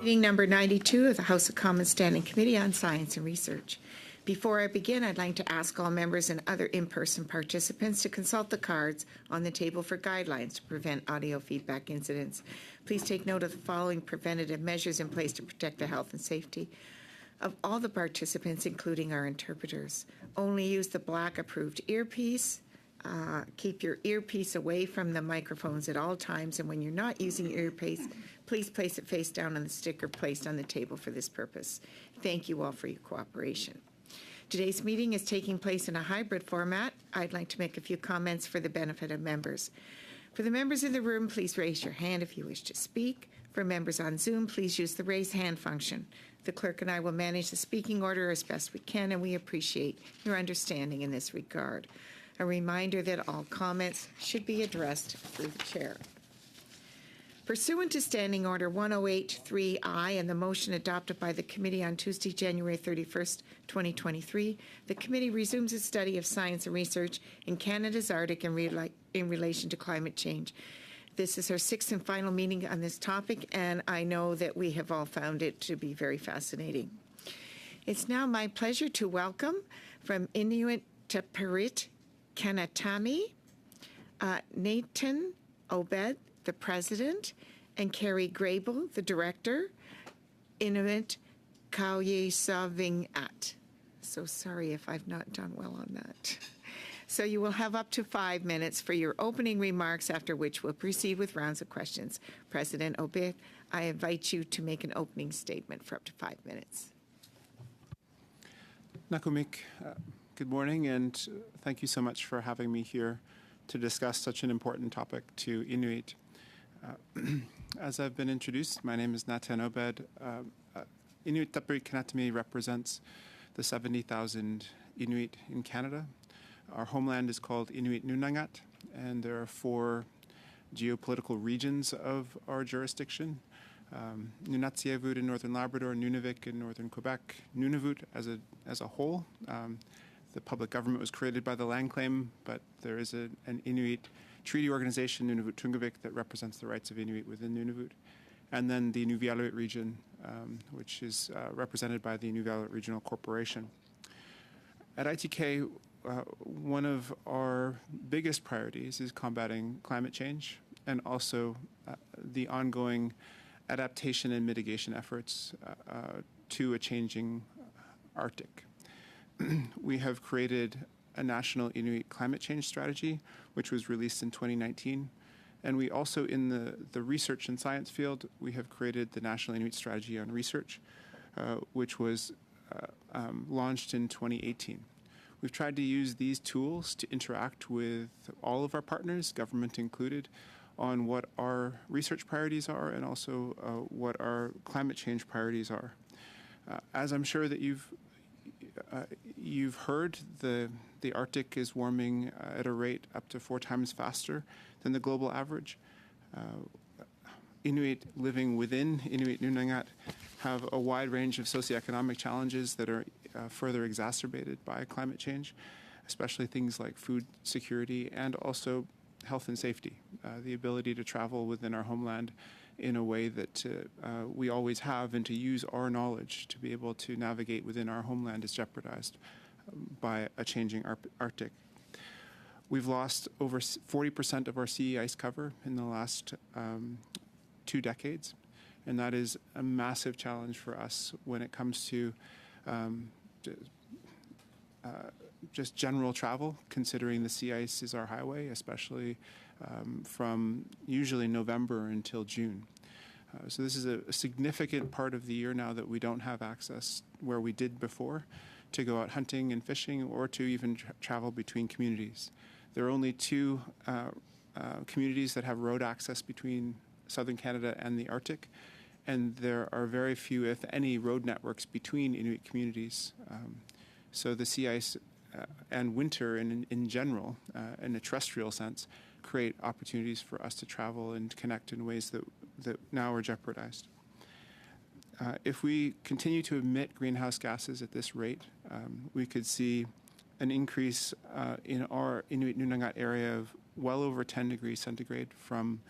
Meeting number 92 of the House of Commons Standing Committee on Science and Research. Before I begin, I'd like to ask all members and other in-person participants to consult the cards on the table for guidelines to prevent audio feedback incidents. Please take note of the following preventative measures in place to protect the health and safety of all the participants, including our interpreters. Only use the black approved earpiece. Keep your earpiece away from the microphones at all times, and when you're not using your earpiece, please place it face down on the sticker placed on the table for this purpose. Thank you all for your cooperation. Today's meeting is taking place in a hybrid format. I'd like to make a few comments for the benefit of members. For the members in the room, please raise your hand if you wish to speak. For members on Zoom, please use the raise hand function. The clerk and I will manage the speaking order as best we can, and we appreciate your understanding in this regard. A reminder that all comments should be addressed through the chair. Pursuant to Standing Order 108.3I and the motion adopted by the committee on Tuesday, January 31st, 2023, the committee resumes its study of science and research in Canada's Arctic in relation to climate change. This is our sixth and final meeting on this topic, and I know that we have all found it to be very fascinating. It's now my pleasure to welcome from Inuit Taparit Kanatami, Nathan Obed, the president, and Carrie Grable, the director, Inuit Kauyesavingat. So sorry if I've not done well on that. So you will have up to 5 minutes for your opening remarks, after which we'll proceed with rounds of questions. President Obed, I invite you to make an opening statement for up to 5 minutes. Nakumik, good morning, and thank you so much for having me here to discuss such an important topic to Inuit. As I've been introduced, my name is Nathan Obed. Inuit Taparit Kanatami represents the 70,000 Inuit in Canada. Our homeland is called Inuit Nunangat, and there are 4 geopolitical regions of our jurisdiction. Nunatsiavut in northern Labrador, Nunavik in northern Quebec, Nunavut as a whole. The public government was created by the land claim, but there is an Inuit treaty organization, Nunavut Tungavik, that represents the rights of Inuit within Nunavut. And then the Nunavut region, which is represented by the Nunavut Regional Corporation. At ITK, one of our biggest priorities is combating climate change and also the ongoing adaptation and mitigation efforts to a changing Arctic. We have created a national Inuit climate change strategy, which was released in 2019. And we also, in the research and science field, we have created the National Inuit Strategy on Research, which was launched in 2018. We've tried to use these tools to interact with all of our partners, government included, on what our research priorities are and also what our climate change priorities are. As I'm sure that you've heard, the Arctic is warming at a rate up to 4 times faster than the global average. Inuit living within Inuit Nunangat have a wide range of socioeconomic challenges that are further exacerbated by climate change, especially things like food security and also health and safety. The ability to travel within our homeland in a way that we always have, and to use our knowledge to be able to navigate within our homeland is jeopardized by a changing Arctic. We've lost over 40% of our sea ice cover in the last 2 decades, and that is a massive challenge for us when it comes to just general travel, considering the sea ice is our highway, especially from usually November until June. So this is a significant part of the year now that we don't have access where we did before to go out hunting and fishing, or to even travel between communities. There are only 2 communities that have road access between southern Canada and the Arctic, and there are very few, if any, road networks between Inuit communities. So the sea ice and winter in general, in a terrestrial sense, create opportunities for us to travel and connect in ways that now are jeopardized. If we continue to emit greenhouse gases at this rate, we could see an increase in our Inuit Nunangat area of well over 10 degrees centigrade from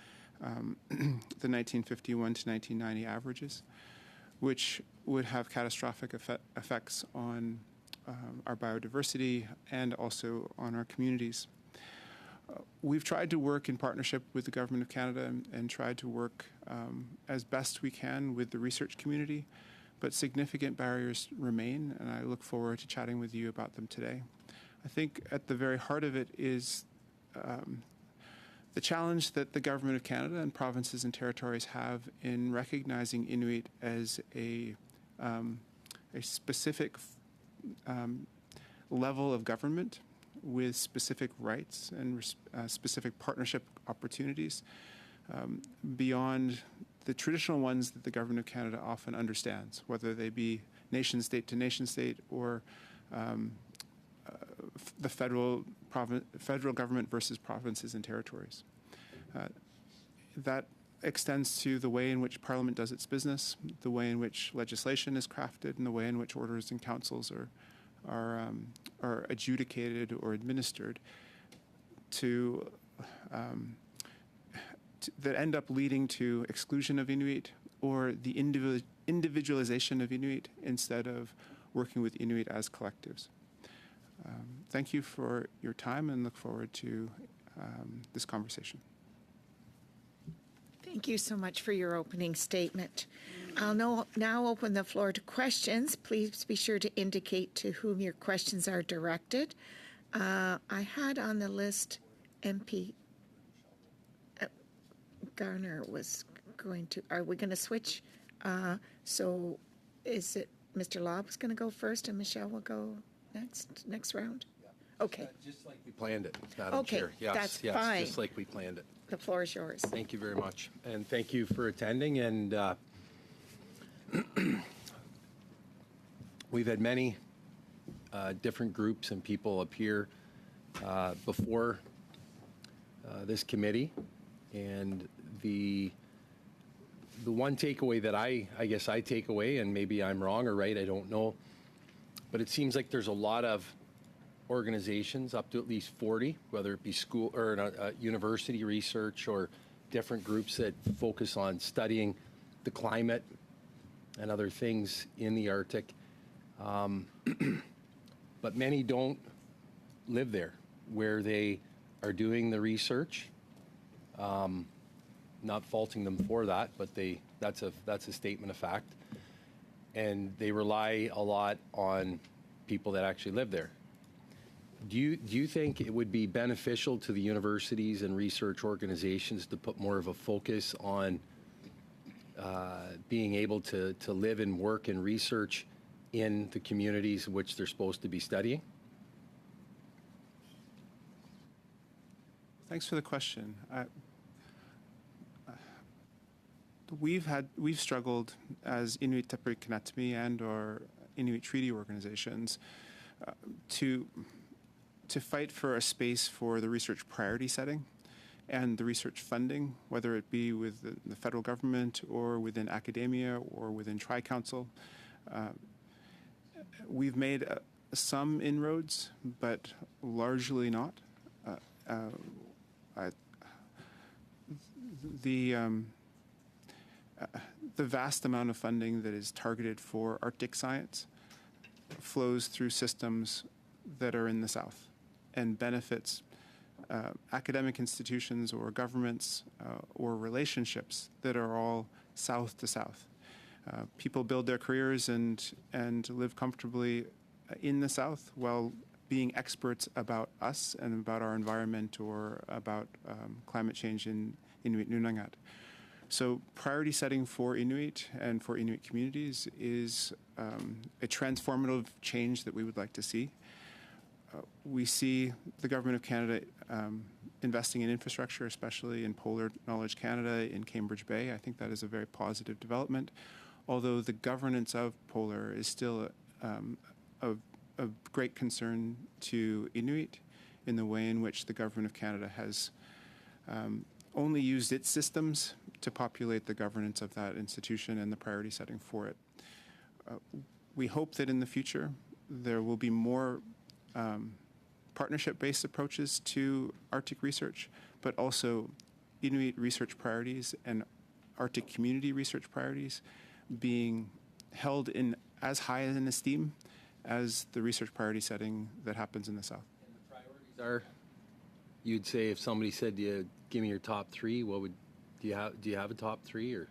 the 1951 to 1990 averages. which would have catastrophic effects on our biodiversity and also on our communities. We've tried to work in partnership with the Government of Canada and tried to work as best we can with the research community, but significant barriers remain, and I look forward to chatting with you about them today. I think at the very heart of it is the challenge that the Government of Canada and provinces and territories have in recognizing Inuit as a specific level of government with specific rights and specific partnership opportunities beyond the traditional ones that the Government of Canada often understands, whether they be nation state to nation state or the federal government versus provinces and territories. That extends to the way in which Parliament does its business, the way in which legislation is crafted, and the way in which orders and councils are adjudicated or administered that end up leading to exclusion of Inuit or the individualization of Inuit instead of working with Inuit as collectives. Thank you for your time and look forward to this conversation. Thank you so much for your opening statement. I'll now open the floor to questions. Please be sure to indicate to whom your questions are directed. I had on the list MP Garner was going to, are we going to switch? So is it Mr. Lobb is going to go first and Michelle will go next round? Yeah. Okay. Just like we planned it, Madam Chair. Yes, that's fine. Just like we planned it. The floor is yours. Thank you very much. And thank you for attending. And we've had many different groups and people appear before this committee. And the one takeaway that I guess I take away, and maybe I'm wrong or right, I don't know, but it seems like there's a lot of organizations, up to at least 40, whether it be school or university research or different groups that focus on studying the climate and other things in the Arctic. But many don't live there where they are doing the research. Not faulting them for that, but that's a statement of fact. And they rely a lot on people that actually live there. Do you think it would be beneficial to the universities and research organizations to put more of a focus on being able to live and work and research in the communities in which they're supposed to be studying? Thanks for the question. We've struggled as Inuit Tapiri Kanatami and or Inuit treaty organizations to fight for a space for the research priority setting and the research funding, whether it be with the federal government or within academia or within Tri-Council. We've made some inroads, but largely not. The vast amount of funding that is targeted for Arctic science flows through systems that are in the South and benefits academic institutions or governments or relationships that are all south to south. People build their careers and live comfortably in the South while being experts about us and about our environment or about climate change in Inuit Nunangat. So priority setting for Inuit and for Inuit communities is a transformative change that we would like to see. We see the Government of Canada investing in infrastructure, especially in Polar Knowledge Canada in Cambridge Bay. I think that is a very positive development, although the governance of Polar is still of great concern to Inuit in the way in which the Government of Canada has only used its systems to populate the governance of that institution and the priority setting for it. We hope that in the future there will be more partnership-based approaches to Arctic research, but also Inuit research priorities and Arctic community research priorities being held in as high an esteem as the research priority setting that happens in the South. And the priorities are, you'd say if somebody said to you, give me your top three, what would, do you have a top three or?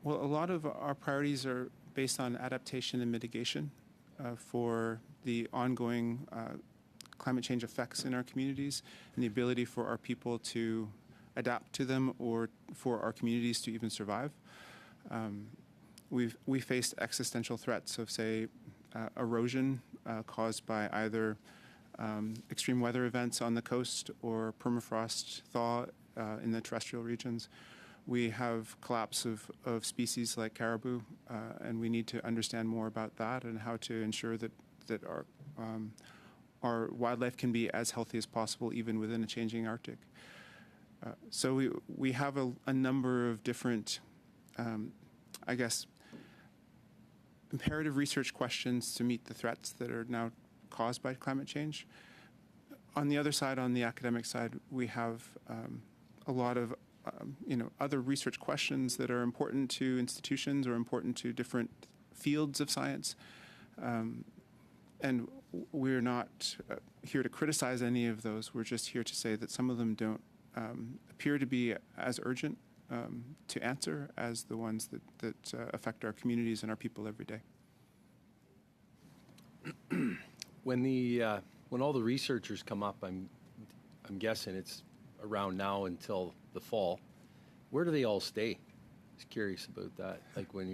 Well, a lot of our priorities are based on adaptation and mitigation for the ongoing climate change effects in our communities and the ability for our people to adapt to them or for our communities to even survive. We faced existential threats of, say, erosion caused by either extreme weather events on the coast or permafrost thaw in the terrestrial regions. We have collapse of species like caribou, and we need to understand more about that and how to ensure that our wildlife can be as healthy as possible even within a changing Arctic. So we have a number of different, I guess, imperative research questions to meet the threats that are now caused by climate change. On the other side, on the academic side, we have a lot of other research questions that are important to institutions or important to different fields of science. And we're not here to criticize any of those. We're just here to say that some of them don't appear to be as urgent to answer as the ones that affect our communities and our people every day. When all the researchers come up, I'm guessing it's around now until the fall. Where do they all stay? Just curious about that. Like when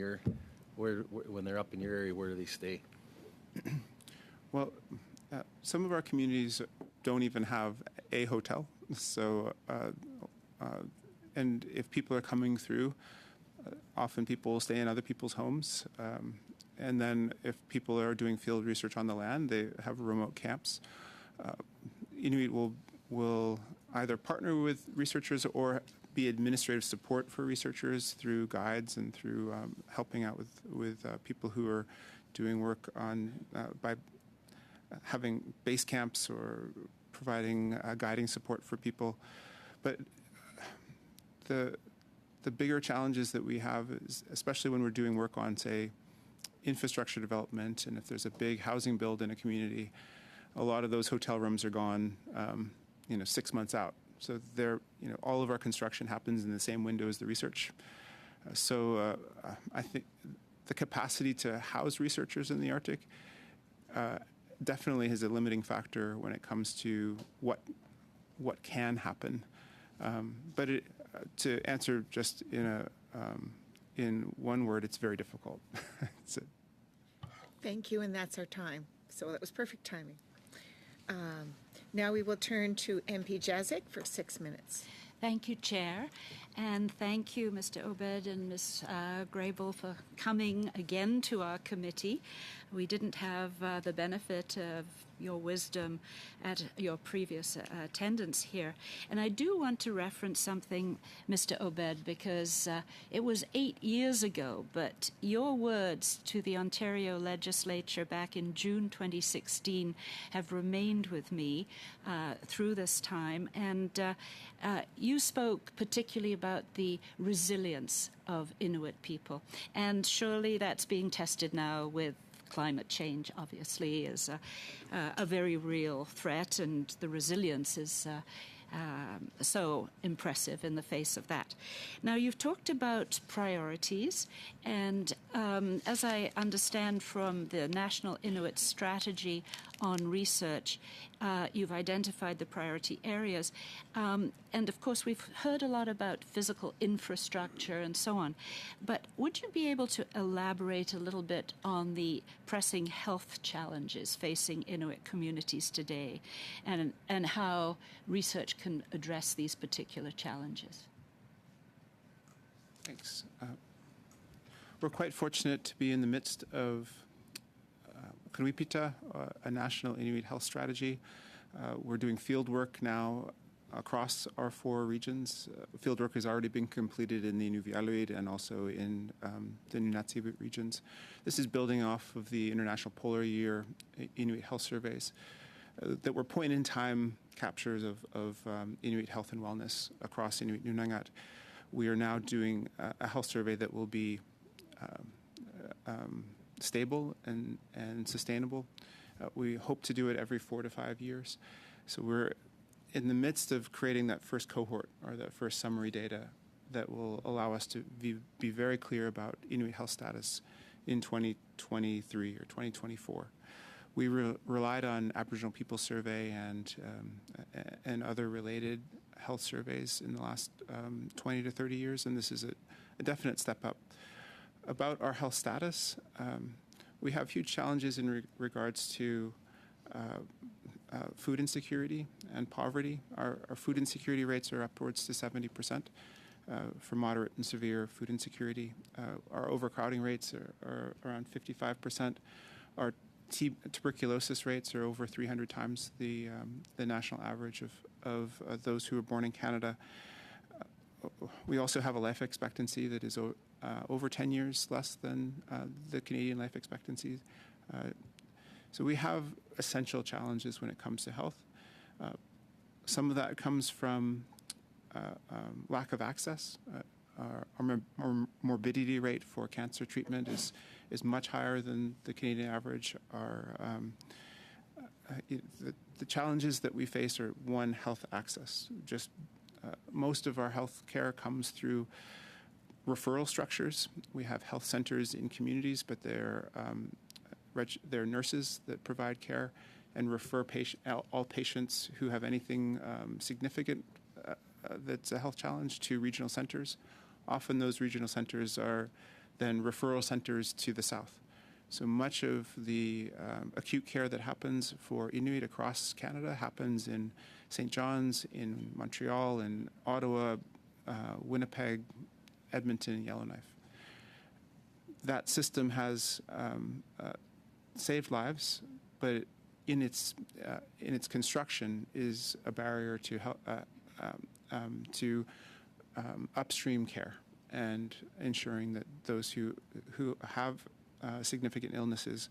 they're up in your area, where do they stay? Well, some of our communities don't even have a hotel. So, and if people are coming through, often people will stay in other people's homes. And then if people are doing field research on the land, they have remote camps. Inuit will either partner with researchers or be administrative support for researchers through guides and through helping out with people who are doing work on by having base camps or providing guiding support for people. But the bigger challenges that we have is, especially when we're doing work on, say, infrastructure development, and if there's a big housing build in a community, a lot of those hotel rooms are gone 6 months out. So all of our construction happens in the same window as the research. So I think the capacity to house researchers in the Arctic definitely is a limiting factor when it comes to what can happen. But to answer just in one word, it's very difficult. Thank you, and that's our time. So that was perfect timing. Now we will turn to MP Jazik for 6 minutes. Thank you, Chair, and thank you, Mr. Obed and Ms. Grable, for coming again to our committee. We didn't have the benefit of your wisdom at your previous attendance here. And I do want to reference something, Mr. Obed, because it was 8 years ago, but your words to the Ontario legislature back in June 2016 have remained with me through this time. And you spoke particularly about the resilience of Inuit people. And surely that's being tested now with climate change, obviously, is a very real threat, and the resilience is so impressive in the face of that. Now, you've talked about priorities, and as I understand from the National Inuit Strategy on Research, you've identified the priority areas. And of course, we've heard a lot about physical infrastructure and so on. But would you be able to elaborate a little bit on the pressing health challenges facing Inuit communities today, and how research can address these particular challenges? Thanks. We're quite fortunate to be in the midst of Kanuipita, a national Inuit health strategy. We're doing field work now across our 4 regions. Field work has already been completed in the Inuvialuit and also in the Nunatsiavut regions. This is building off of the International Polar Year Inuit health surveys that were point-in-time captures of Inuit health and wellness across Inuit Nunangat. We are now doing a health survey that will be stable and sustainable. We hope to do it every 4 to 5 years. So we're in the midst of creating that first cohort or that first summary data that will allow us to be very clear about Inuit health status in 2023 or 2024. We relied on Aboriginal People Survey and other related health surveys in the last 20 to 30 years, and this is a definite step up. About our health status, we have huge challenges in regards to food insecurity and poverty. Our food insecurity rates are upwards to 70% for moderate and severe food insecurity. Our overcrowding rates are around 55%. Our tuberculosis rates are over 300 times the national average of those who are born in Canada. We also have a life expectancy that is over 10 years less than the Canadian life expectancy. So we have essential challenges when it comes to health. Some of that comes from lack of access. Our morbidity rate for cancer treatment is much higher than the Canadian average. The challenges that we face are, one, health access. Just most of our health care comes through referral structures. We have health centers in communities, but they're nurses that provide care and refer all patients who have anything significant that's a health challenge to regional centers. Often those regional centers are then referral centers to the south. So much of the acute care that happens for Inuit across Canada happens in St. John's, in Montreal, in Ottawa, Winnipeg, Edmonton, and Yellowknife. That system has saved lives, but in its construction is a barrier to upstream care and ensuring that those who have significant illnesses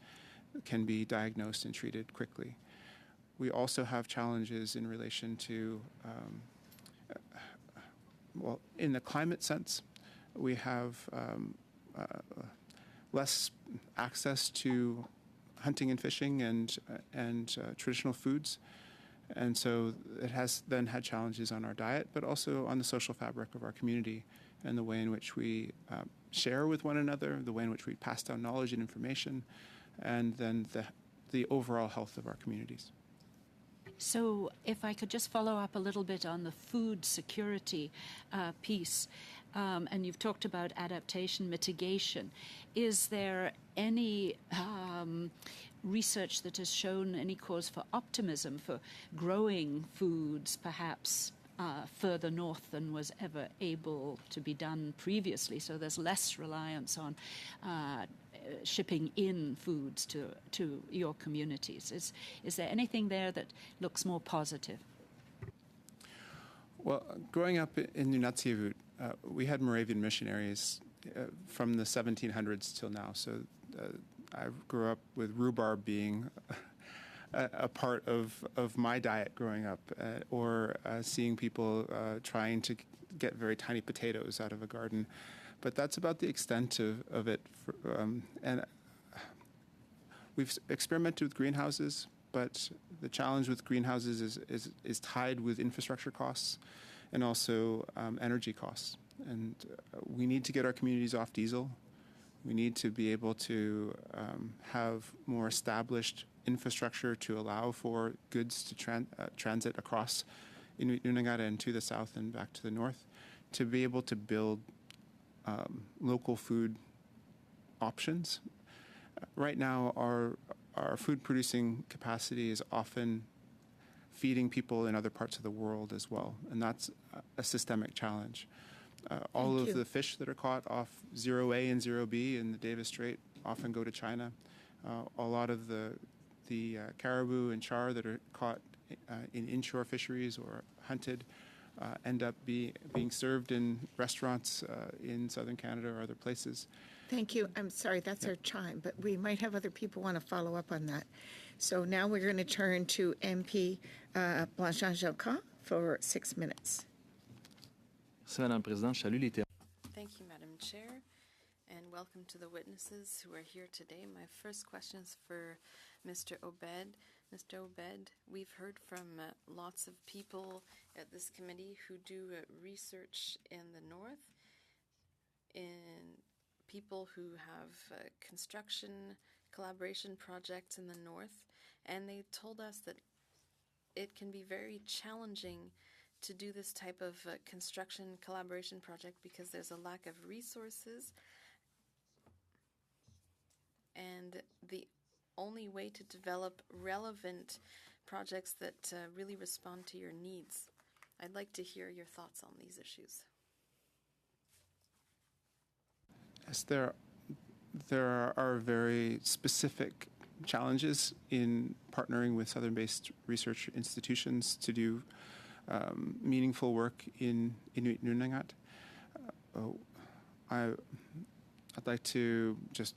can be diagnosed and treated quickly. We also have challenges in relation to, in the climate sense, we have less access to hunting and fishing and traditional foods. And so it has then had challenges on our diet, but also on the social fabric of our community and the way in which we share with one another, the way in which we pass down knowledge and information, and then the overall health of our communities. So if I could just follow up a little bit on the food security piece, and you've talked about adaptation mitigation. Is there any research that has shown any cause for optimism for growing foods perhaps further north than was ever able to be done previously, so there's less reliance on shipping in foods to your communities? Is there anything there that looks more positive? Well, growing up in Nunatsiavut, we had Moravian missionaries from the 1700s till now. So I grew up with rhubarb being a part of my diet growing up, or seeing people trying to get very tiny potatoes out of a garden. But that's about the extent of it. And we've experimented with greenhouses, but the challenge with greenhouses is tied with infrastructure costs and also energy costs. And we need to get our communities off diesel. We need to be able to have more established infrastructure to allow for goods to transit across Inuit Nunagata and to the south and back to the north, to be able to build local food options. Right now, our food producing capacity is often feeding people in other parts of the world as well, and that's a systemic challenge. All of the fish that are caught off 0A and 0B in the Davis Strait often go to China. A lot of the caribou and char that are caught in inshore fisheries or hunted end up being served in restaurants in southern Canada or other places. Thank you. I'm sorry, that's our chime, but we might have other people want to follow up on that. So now we're going to turn to MP Blanchet-Jacquin for 6 minutes. Merci, Madame la Présidente. Je salue les Thank you, Madam Chair. and welcome to the witnesses who are here today. My first question is for Mr. Obed. Mr. Obed, we've heard from lots of people at this committee who do research in the north, in people who have construction collaboration projects in the north, and they told us that it can be very challenging to do this type of construction collaboration project because there's a lack of resources, and the only way to develop relevant projects that really respond to your needs. I'd like to hear your thoughts on these issues. Yes, there are very specific challenges in partnering with Southern-based research institutions to do meaningful work in Inuit Nunangat. I'd like to just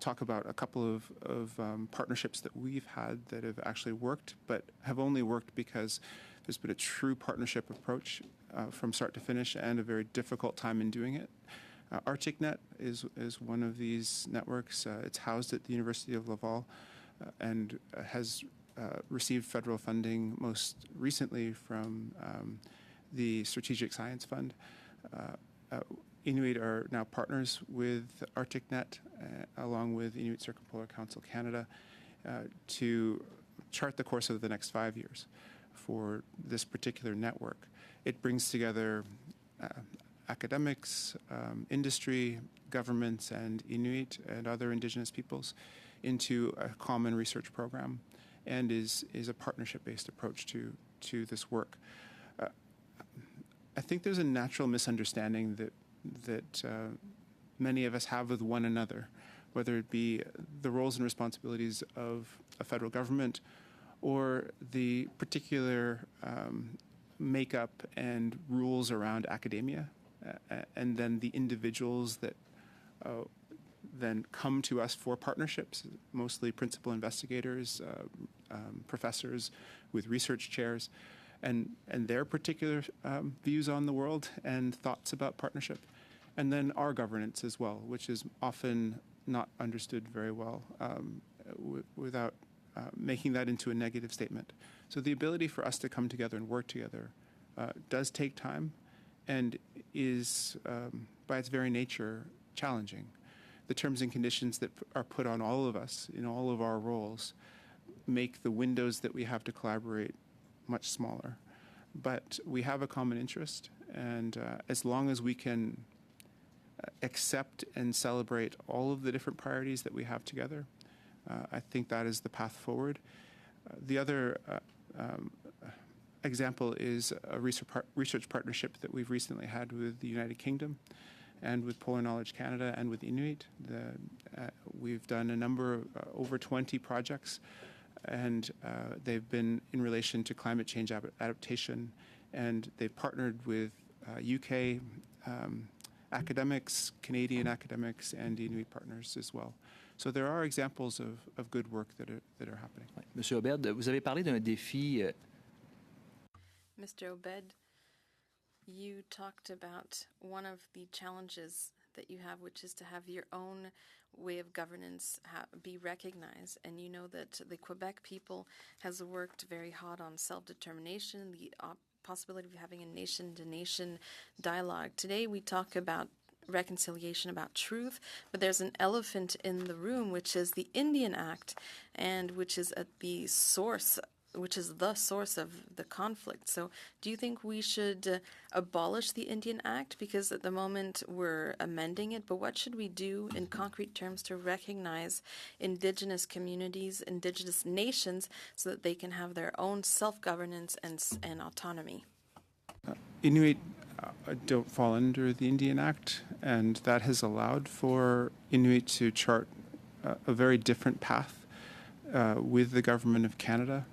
talk about a couple of partnerships that we've had that have actually worked, but have only worked because there's been a true partnership approach from start to finish and a very difficult time in doing it. ArcticNet is one of these networks. It's housed at the University of Laval and has received federal funding most recently from the Strategic Science Fund. Inuit are now partners with ArcticNet, along with Inuit Circumpolar Council Canada, to chart the course of the next 5 years for this particular network. It brings together academics, industry, governments, and Inuit and other Indigenous peoples into a common research program, and is a partnership-based approach to this work. I think there's a natural misunderstanding that many of us have with one another, whether it be the roles and responsibilities of a federal government or the particular makeup and rules around academia, and then the individuals that then come to us for partnerships, mostly principal investigators, professors with research chairs, and their particular views on the world and thoughts about partnership. And then our governance as well, which is often not understood very well without making that into a negative statement. So the ability for us to come together and work together does take time and is, by its very nature, challenging. The terms and conditions that are put on all of us in all of our roles make the windows that we have to collaborate much smaller. But we have a common interest, and as long as we can accept and celebrate all of the different priorities that we have together, I think that is the path forward. The other example is a research partnership that we've recently had with the United Kingdom and with Polar Knowledge Canada and with Inuit. We've done a number of over 20 projects, and they've been in relation to climate change adaptation, and they've partnered with UK academics, Canadian academics, and Inuit partners as well. So there are examples of good work that are happening. Monsieur Obed, vous avez parlé d'un défi. Mr. Obed, you talked about one of the challenges that you have, which is to have your own way of governance be recognized. And you know that the Quebec people has worked very hard on self-determination, the possibility of having a nation-to-nation dialogue. Today we talk about reconciliation, about truth, but there's an elephant in the room, which is the Indian Act, and which is at the source, which is the source of the conflict. So do you think we should abolish the Indian Act? Because at the moment we're amending it, but what should we do in concrete terms to recognize Indigenous communities, Indigenous nations, so that they can have their own self-governance and autonomy? Inuit don't fall under the Indian Act, and that has allowed for Inuit to chart a very different path with the Government of Canada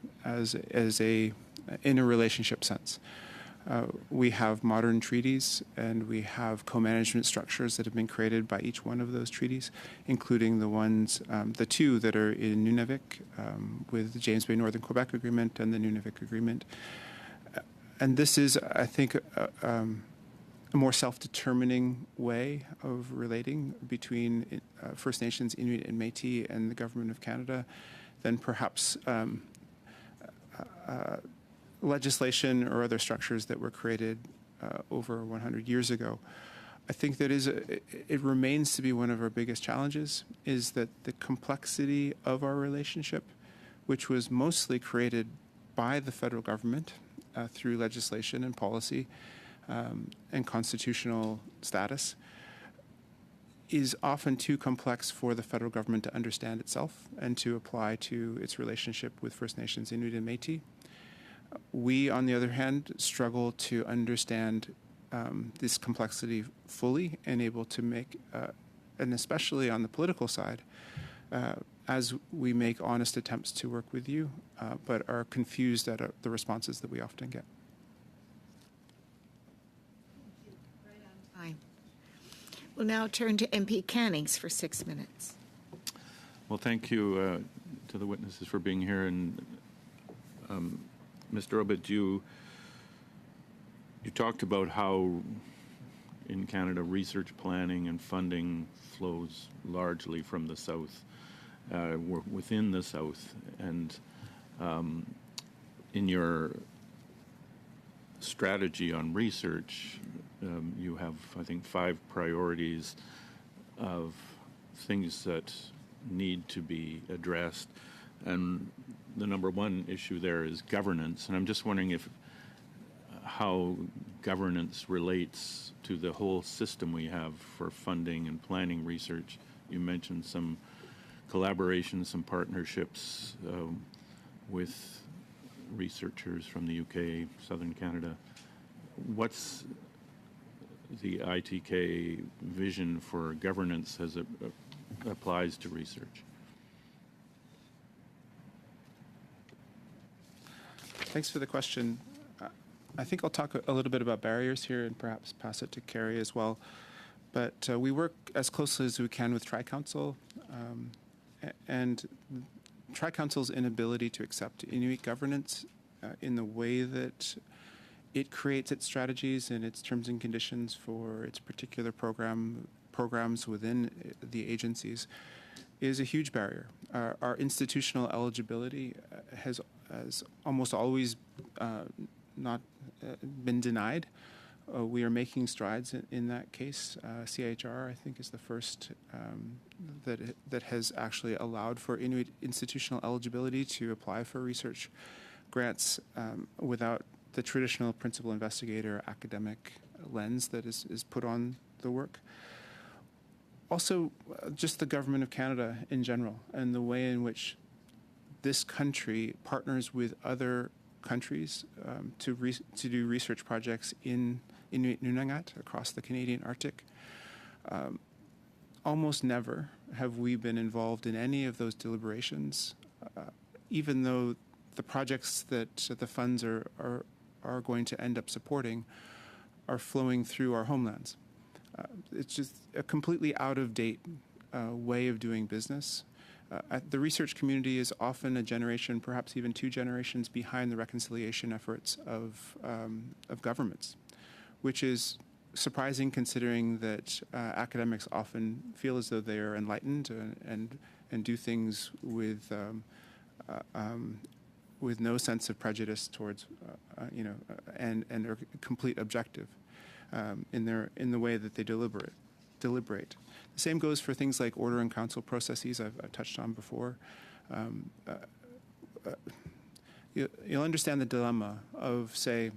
in a relationship sense. We have modern treaties, and we have co-management structures that have been created by each one of those treaties, including the two that are in Nunavik, with the James Bay Northern Quebec Agreement and the Nunavik Agreement. And this is, I think, a more self-determining way of relating between First Nations, Inuit, and Métis and the Government of Canada than perhaps legislation or other structures that were created over 100 years ago. I think that it remains to be one of our biggest challenges, is that the complexity of our relationship, which was mostly created by the federal government through legislation and policy and constitutional status, is often too complex for the federal government to understand itself and to apply to its relationship with First Nations, Inuit, and Métis. We, on the other hand, struggle to understand this complexity fully and able to make, and especially on the political side, as we make honest attempts to work with you, but are confused at the responses that we often get. Fine. We'll now turn to MP Cannings for 6 minutes. Well, thank you to the witnesses for being here. And Mr. Obed, you talked about how in Canada research planning and funding flows largely from the South, within the South. And in your strategy on research, you have, I think, 5 priorities of things that need to be addressed. And the number one issue there is governance. And I'm just wondering how governance relates to the whole system we have for funding and planning research. You mentioned some collaboration, some partnerships with researchers from the UK, Southern Canada. What's the ITK vision for governance as it applies to research? Thanks for the question. I think I'll talk a little bit about barriers here and perhaps pass it to Carrie as well. But we work as closely as we can with Tri-Council, and Tri-Council's inability to accept Inuit governance in the way that it creates its strategies and its terms and conditions for its particular programs within the agencies is a huge barrier. Our institutional eligibility has almost always not been denied. We are making strides in that case. CIHR, I think, is the first that has actually allowed for Inuit institutional eligibility to apply for research grants without the traditional principal investigator academic lens that is put on the work. Also, just the Government of Canada in general and the way in which this country partners with other countries to do research projects in Inuit Nunangat across the Canadian Arctic. Almost never have we been involved in any of those deliberations, even though the projects that the funds are going to end up supporting are flowing through our homelands. It's just a completely out-of-date way of doing business. The research community is often a generation, perhaps even 2 generations behind the reconciliation efforts of governments, which is surprising considering that academics often feel as though they are enlightened and do things with no sense of prejudice towards, and are complete objective in the way that they deliberate. The same goes for things like order and council processes I've touched on before. You'll understand the dilemma of, say,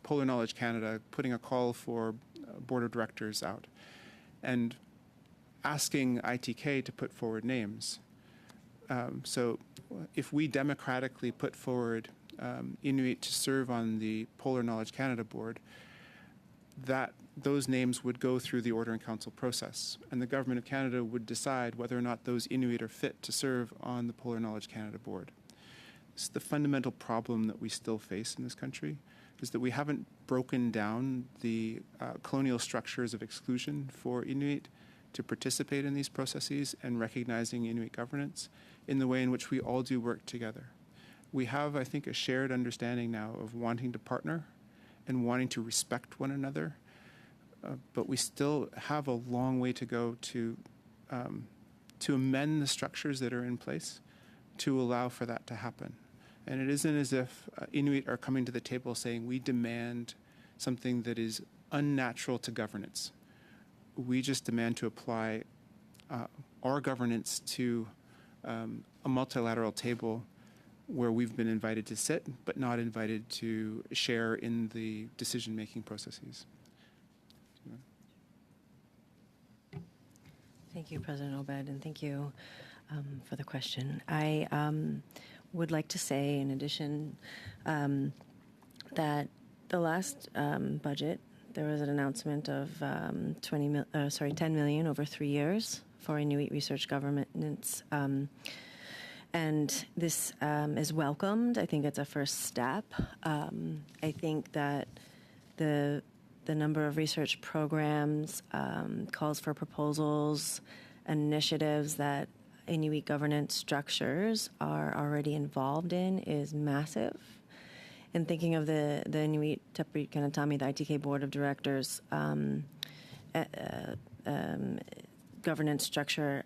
Polar Knowledge Canada putting a call for board of directors out and asking ITK to put forward names. So if we democratically put forward Inuit to serve on the Polar Knowledge Canada board, those names would go through the order and council process, and the Government of Canada would decide whether or not those Inuit are fit to serve on the Polar Knowledge Canada board. It's the fundamental problem that we still face in this country, is that we haven't broken down the colonial structures of exclusion for Inuit to participate in these processes and recognizing Inuit governance in the way in which we all do work together. We have, I think, a shared understanding now of wanting to partner and wanting to respect one another but we still have a long way to go to amend the structures that are in place to allow for that to happen. And it isn't as if Inuit are coming to the table saying we demand something that is unnatural to governance. We just demand to apply our governance to a multilateral table where we've been invited to sit but not invited to share in the decision-making processes. Thank you, President Obed, and thank you for the question. I would like to say, in addition, that the last budget, there was an announcement of 10 million over 3 years for Inuit research governance, and this is welcomed. I think it's a first step. I think that the number of research programs, calls for proposals, initiatives that Inuit governance structures are already involved in is massive. And thinking of the Inuit Taprit Kanatami, the ITK Board of Directors governance structure,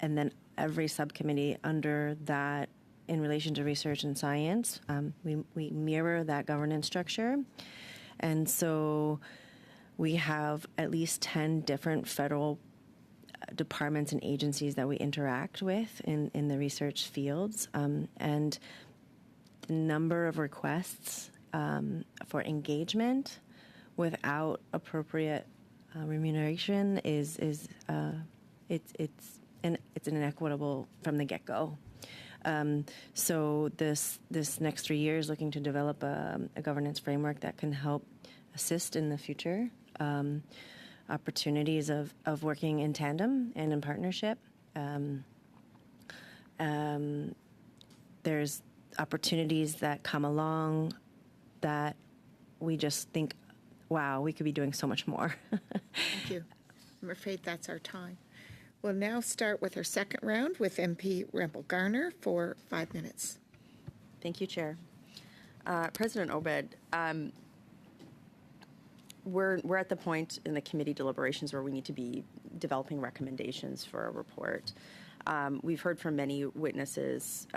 and then every subcommittee under that in relation to research and science, we mirror that governance structure. And so we have at least 10 different federal departments and agencies that we interact with in the research fields. And the number of requests for engagement without appropriate remuneration is inequitable from the get-go. So this next 3 years, looking to develop a governance framework that can help assist in the future, opportunities of working in tandem and in partnership. There's opportunities that come along that we just think, wow, we could be doing so much more. Thank you. I'm afraid that's our time. We'll now start with our second round with MP Rempel Garner for 5 minutes. Thank you, Chair. President Obed, we're at the point in the committee deliberations where we need to be developing recommendations for a report. We've heard from many witnesses,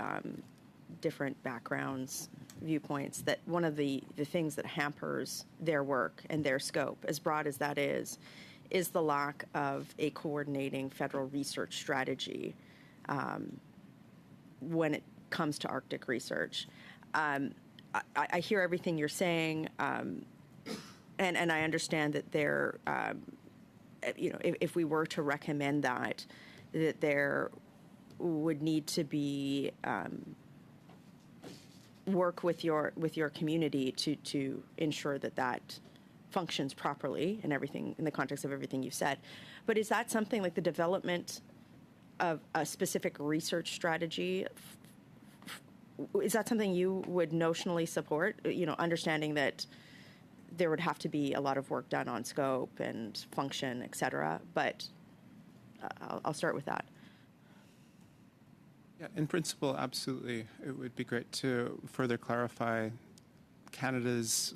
different backgrounds, viewpoints, that one of the things that hampers their work and their scope, as broad as that is the lack of a coordinating federal research strategy when it comes to Arctic research. I hear everything you're saying, and I understand that there, if we were to recommend that there would need to be work with your community to ensure that functions properly and everything in the context of everything you've said. But is that something like the development of a specific research strategy? Is that something you would notionally support? Understanding that there would have to be a lot of work done on scope and function, et cetera. But I'll start with that. Yeah, in principle, absolutely. It would be great to further clarify Canada's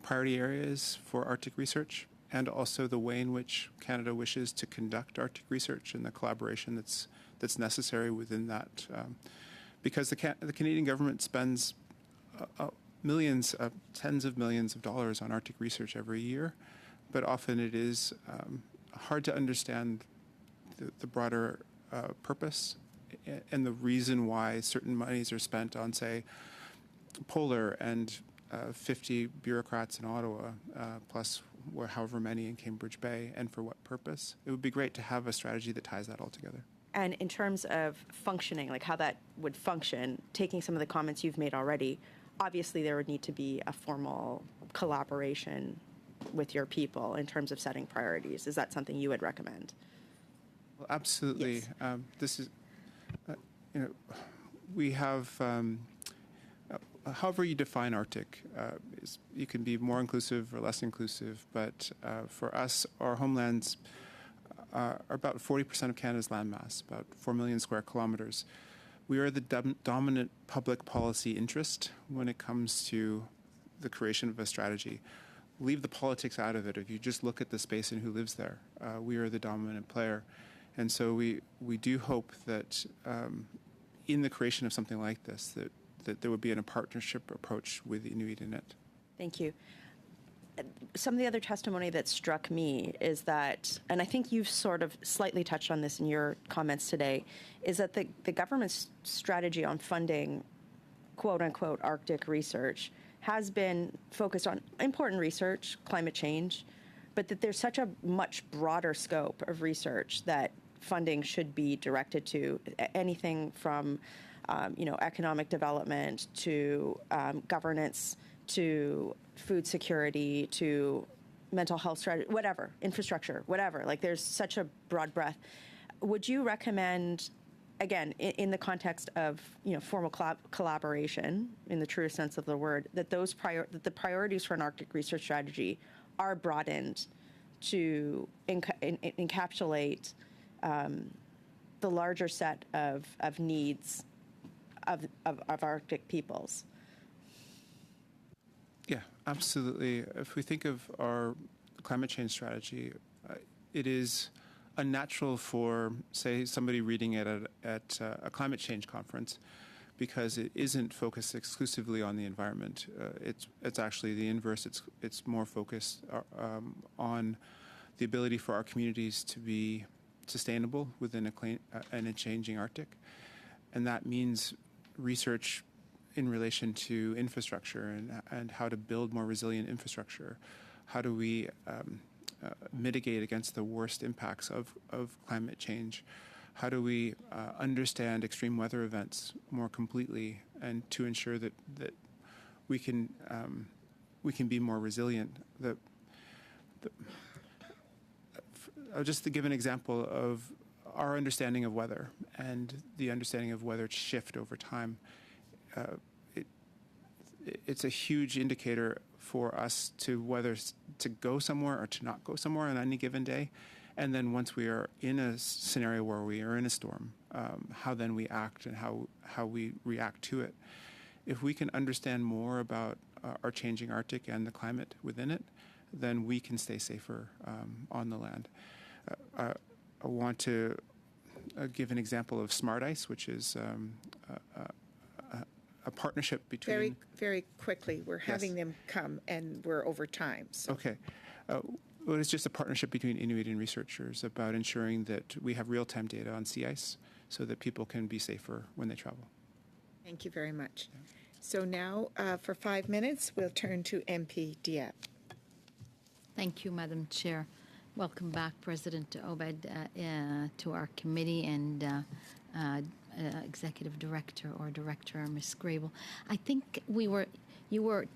priority areas for Arctic research, and also the way in which Canada wishes to conduct Arctic research and the collaboration that's necessary within that. Because the Canadian government spends millions, tens of millions of dollars on Arctic research every year, but often it is hard to understand the broader purpose and the reason why certain monies are spent on, say, polar and 50 bureaucrats in Ottawa, plus however many in Cambridge Bay, and for what purpose. It would be great to have a strategy that ties that all together. And in terms of functioning, like how that would function, taking some of the comments you've made already, obviously there would need to be a formal collaboration with your people in terms of setting priorities. Is that something you would recommend? Well, absolutely. Yes. This is, we have, however you define Arctic, you can be more inclusive or less inclusive, but for us, our homelands are about 40% of Canada's landmass, about 4 million square kilometers. We are the dominant public policy interest when it comes to the creation of a strategy. leave the politics out of it, if you just look at the space and who lives there, we are the dominant player. And so we do hope that in the creation of something like this, that there would be a partnership approach with Inuit in it. Thank you. Some of the other testimony that struck me is that, and I think you've sort of slightly touched on this in your comments today, is that the government's strategy on funding quote-unquote Arctic research has been focused on important research, climate change, but that there's such a much broader scope of research that funding should be directed to anything from economic development to governance to food security to mental health strategy, whatever, infrastructure, whatever. Like there's such a broad breadth. Would you recommend, again, in the context of formal collaboration, in the truest sense of the word, that that the priorities for an Arctic research strategy are broadened to encapsulate the larger set of needs of Arctic peoples? Yeah, absolutely. If we think of our climate change strategy, it is unnatural for, say, somebody reading it at a climate change conference, because it isn't focused exclusively on the environment. It's actually the inverse. It's more focused on the ability for our communities to be sustainable within a changing Arctic, and that means research in relation to infrastructure and how to build more resilient infrastructure. How do we mitigate against the worst impacts of climate change? How do we understand extreme weather events more completely, and to ensure that we can be more resilient? Just to give an example of our understanding of weather and the understanding of weather shift over time, it's a huge indicator for us to whether to go somewhere or to not go somewhere on any given day. And then once we are in a scenario where we are in a storm, how then we act and how we react to it. If we can understand more about our changing Arctic and the climate within it, then we can stay safer on the land. I want to give an example of Smart Ice, which is a partnership between... Very, very quickly. We're having them come, and we're over time. So. Okay. Well, it's just a partnership between Inuit and researchers about ensuring that we have real-time data on sea ice so that people can be safer when they travel. Thank you very much. Yeah. So now, for 5 minutes, we'll turn to MP Diep. Thank you, Madam Chair. Welcome back, President Obed, to our committee, and Executive Director or Director, Ms. Grable. I think you were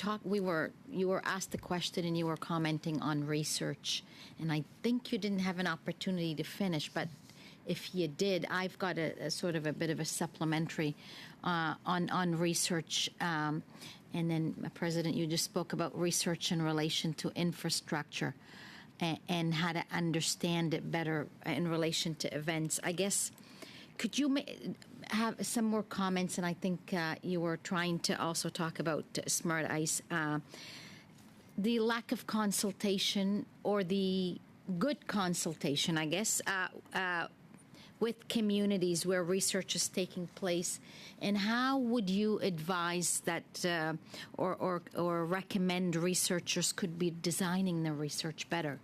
asked the question and you were commenting on research, and I think you didn't have an opportunity to finish, but if you did, I've got a sort of a bit of a supplementary on research. And then, President, you just spoke about research in relation to infrastructure and how to understand it better in relation to events. I guess, could you have some more comments? And I think you were trying to also talk about Smart Ice. The lack of consultation, or the good consultation, I guess, with communities where research is taking place, and how would you advise that or recommend researchers could be designing their research better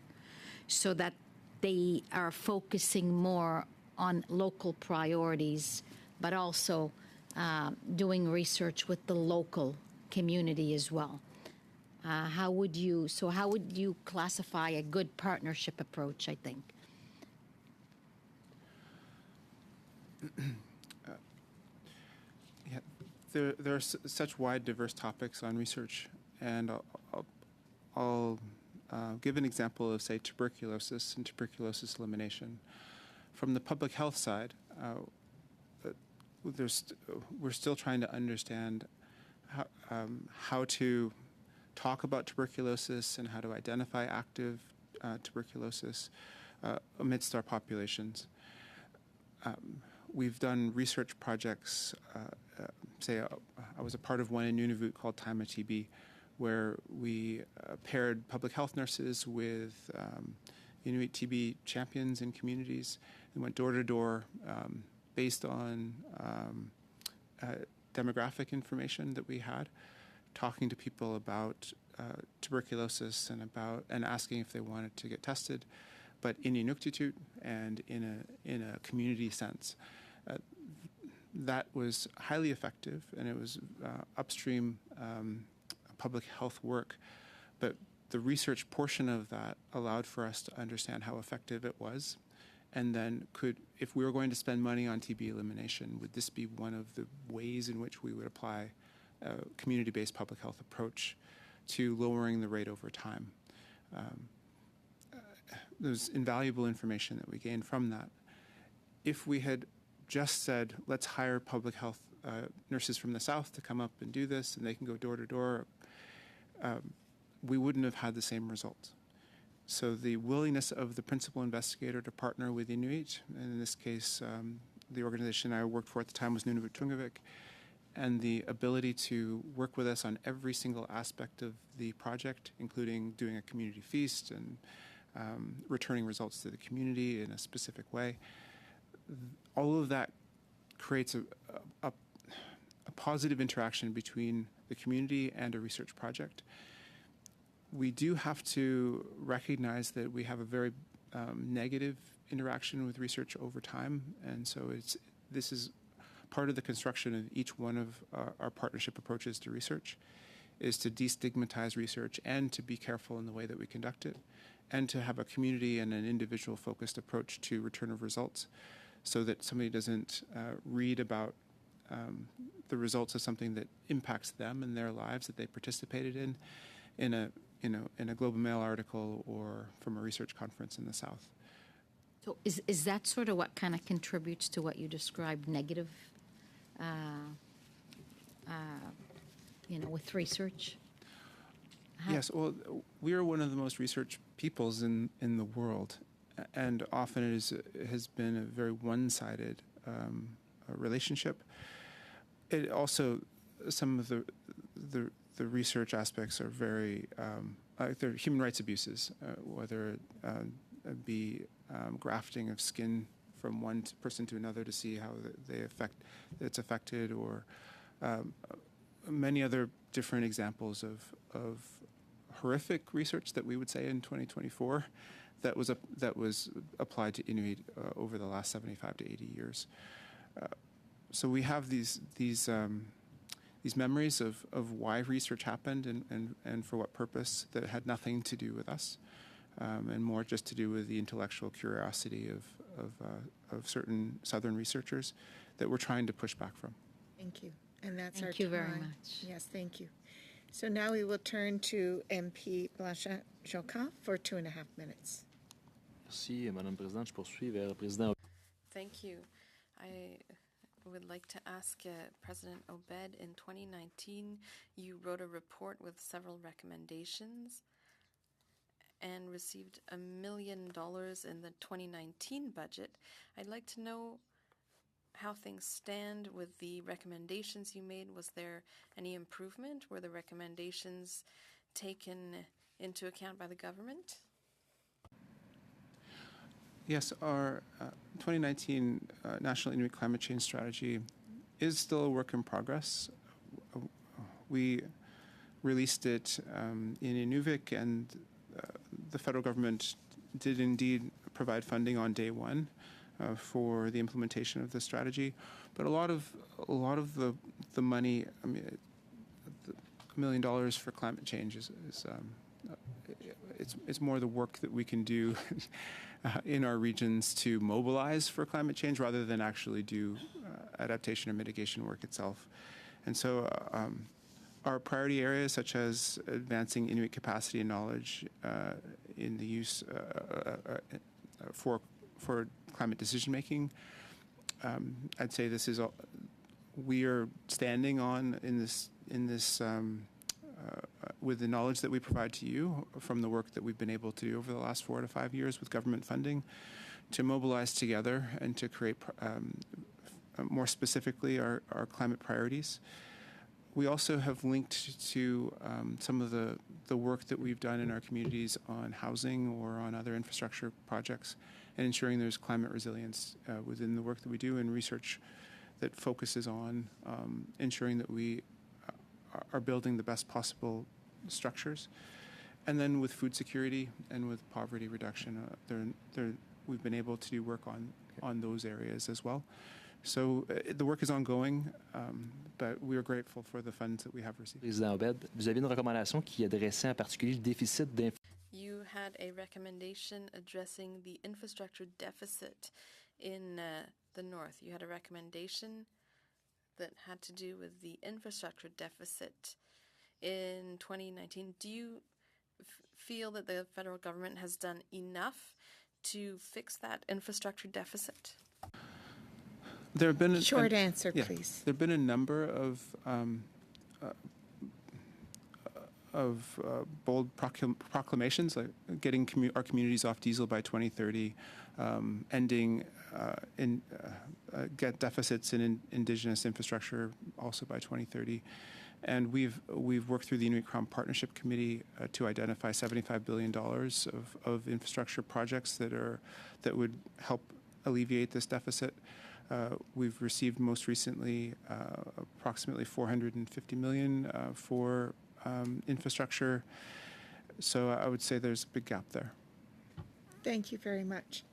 so that they are focusing more on local priorities, but also doing research with the local community as well? How would you classify a good partnership approach, I think? There are such wide, diverse topics on research, and I'll give an example of, say, tuberculosis and tuberculosis elimination. From the public health side, we're still trying to understand how to talk about tuberculosis and how to identify active tuberculosis amidst our populations. We've done research projects, I was a part of one in Nunavut called Time of TB, where we paired public health nurses with Inuit TB champions in communities and went door to door based on demographic information that we had, talking to people about tuberculosis and asking if they wanted to get tested, but in Inuktitut and in a community sense. That was highly effective, and it was upstream public health work, but the research portion of that allowed for us to understand how effective it was, and then if we were going to spend money on TB elimination, would this be one of the ways in which we would apply a community-based public health approach to lowering the rate over time? There's invaluable information that we gained from that. If we had just said, let's hire public health nurses from the South to come up and do this, and they can go door to door, we wouldn't have had the same results. So the willingness of the principal investigator to partner with Inuit, and in this case, the organization I worked for at the time was Nunavut Tungavik, and the ability to work with us on every single aspect of the project, including doing a community feast and returning results to the community in a specific way. All of that creates a positive interaction between the community and a research project. We do have to recognize that we have a very negative interaction with research over time, and so this is part of the construction of each one of our partnership approaches to research, is to destigmatize research and to be careful in the way that we conduct it, and to have a community and an individual focused approach to return of results, so that somebody doesn't read about the results of something that impacts them and their lives that they participated in a Globe and Mail article or from a research conference in the South. So is that sort of what kind of contributes to what you described negative, with research? Yes, well, we are one of the most researched peoples in the world, and often it has been a very one-sided relationship. It also, some of the research aspects are very, they're human rights abuses, whether it be grafting of skin from one person to another to see how it's affected, or many other different examples of horrific research that we would say in 2024 that was applied to Inuit over the last 75 to 80 years. So we have these memories of why research happened and for what purpose, that had nothing to do with us, and more just to do with the intellectual curiosity of certain Southern researchers that we're trying to push back from. Thank you. And that's our time. Thank you very much. Yes, thank you. So now we will turn to MP Blanchette-Joncas for 2.5 minutes. Merci, Madame la Présidente. Je poursuis vers le Président. Thank you. I would like to ask President Obed, in 2019, you wrote a report with several recommendations and received $1 million in the 2019 budget. I'd like to know how things stand with the recommendations you made. Was there any improvement? Were the recommendations taken into account by the government? Yes, our 2019 National Inuit Climate Change Strategy is still a work in progress. We released it in Inuvik, and the federal government did indeed provide funding on day one for the implementation of the strategy. But a lot of the money, I mean, $1 million for climate change it's more the work that we can do in our regions to mobilize for climate change rather than actually do adaptation or mitigation work itself. And so our priority areas, such as advancing Inuit capacity and knowledge in the use for climate decision making, I'd say this is we are standing on in this with the knowledge that we provide to you from the work that we've been able to do over the last 4 to 5 years with government funding, to mobilize together and to create more specifically our climate priorities. we also have linked to some of the work that we've done in our communities on housing or on other infrastructure projects, and ensuring there's climate resilience within the work that we do, and research that focuses on ensuring that we are building the best possible structures. And then with food security and with poverty reduction, we've been able to do work on those areas as well. So the work is ongoing, but we are grateful for the funds that we have received. Président Obed, vous avez une recommandation qui adressait en particulier le déficit d'infrastructures. You had a recommendation addressing the infrastructure deficit in the north. You had a recommendation that had to do with the infrastructure deficit in 2019. Do you feel that the federal government has done enough to fix that infrastructure deficit? There have been Short answer, please. There have been a number of bold proclamations, like getting our communities off diesel by 2030, ending get deficits in Indigenous infrastructure also by 2030. And we've worked through the Inuit Crown Partnership Committee to identify $75 billion of infrastructure projects that would help alleviate this deficit. We've received most recently approximately $450 million for infrastructure. So I would say there's a big gap there. Thank you very much.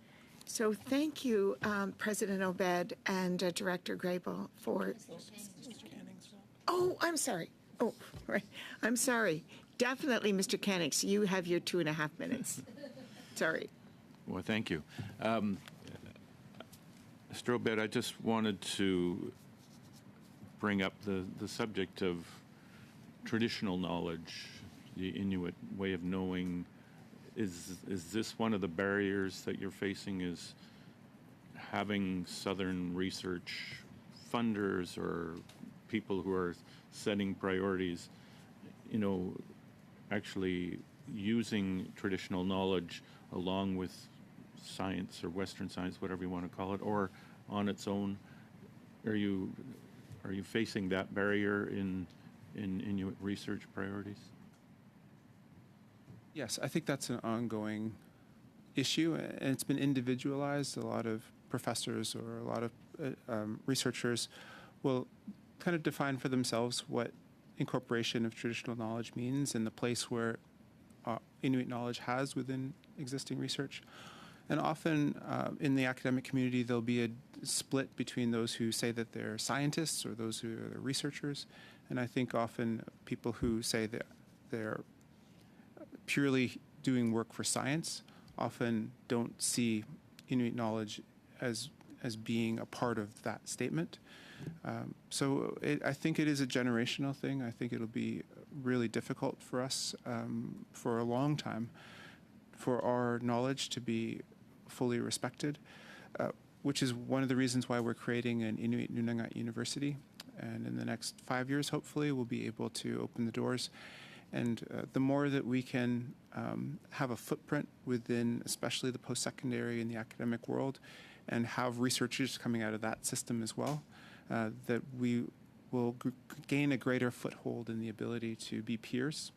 So thank you, President Obed and Director Grable, for... Oh, I'm sorry. Oh, right. I'm sorry. Definitely, Mr. Cannix, you have your 2.5 minutes. Sorry. Well, thank you. Mr. Obed, I just wanted to bring up the subject of traditional knowledge, the Inuit way of knowing. Is this one of the barriers that you're facing, is having Southern research funders or people who are setting priorities, actually using traditional knowledge along with science or Western science, whatever you want to call it, or on its own? Are you facing that barrier in your research priorities? Yes, I think that's an ongoing issue, and it's been individualized. A lot of professors or a lot of researchers will kind of define for themselves what incorporation of traditional knowledge means and the place where Inuit knowledge has within existing research. And often in the academic community, there'll be a split between those who say that they're scientists or those who are researchers. And I think often people who say that they're purely doing work for science often don't see Inuit knowledge as being a part of that statement. So I think it is a generational thing. I think it'll be really difficult for us for a long time for our knowledge to be fully respected, which is one of the reasons why we're creating an Inuit Nunangat University. And in the next 5 years, hopefully, we'll be able to open the doors. And the more that we can have a footprint within, especially the post-secondary and the academic world, and have researchers coming out of that system as well, that we will gain a greater foothold in the ability to be peers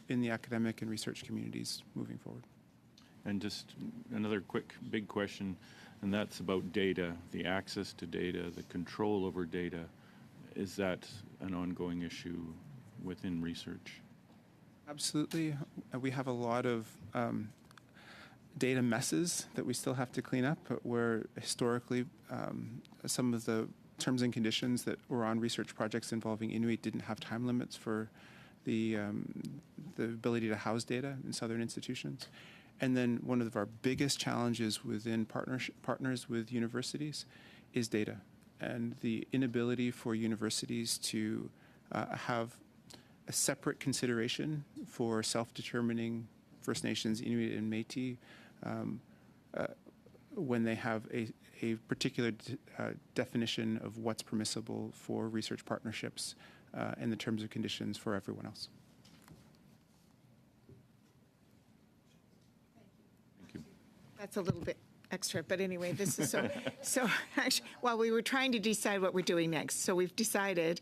in the academic and research communities moving forward. And just another quick, big question, and that's about data, the access to data, the control over data. Is that an ongoing issue within research? Absolutely. We have a lot of data messes that we still have to clean up, where historically some of the terms and conditions that were on research projects involving Inuit didn't have time limits for the ability to house data in Southern institutions. And then one of our biggest challenges within partners with universities is data, and the inability for universities to have a separate consideration for self-determining First Nations, Inuit, and Métis when they have a particular definition of what's permissible for research partnerships and the terms and conditions for everyone else. Thank you. That's a little bit extra, but anyway, this is so actually, while we were trying to decide what we're doing next, so we've decided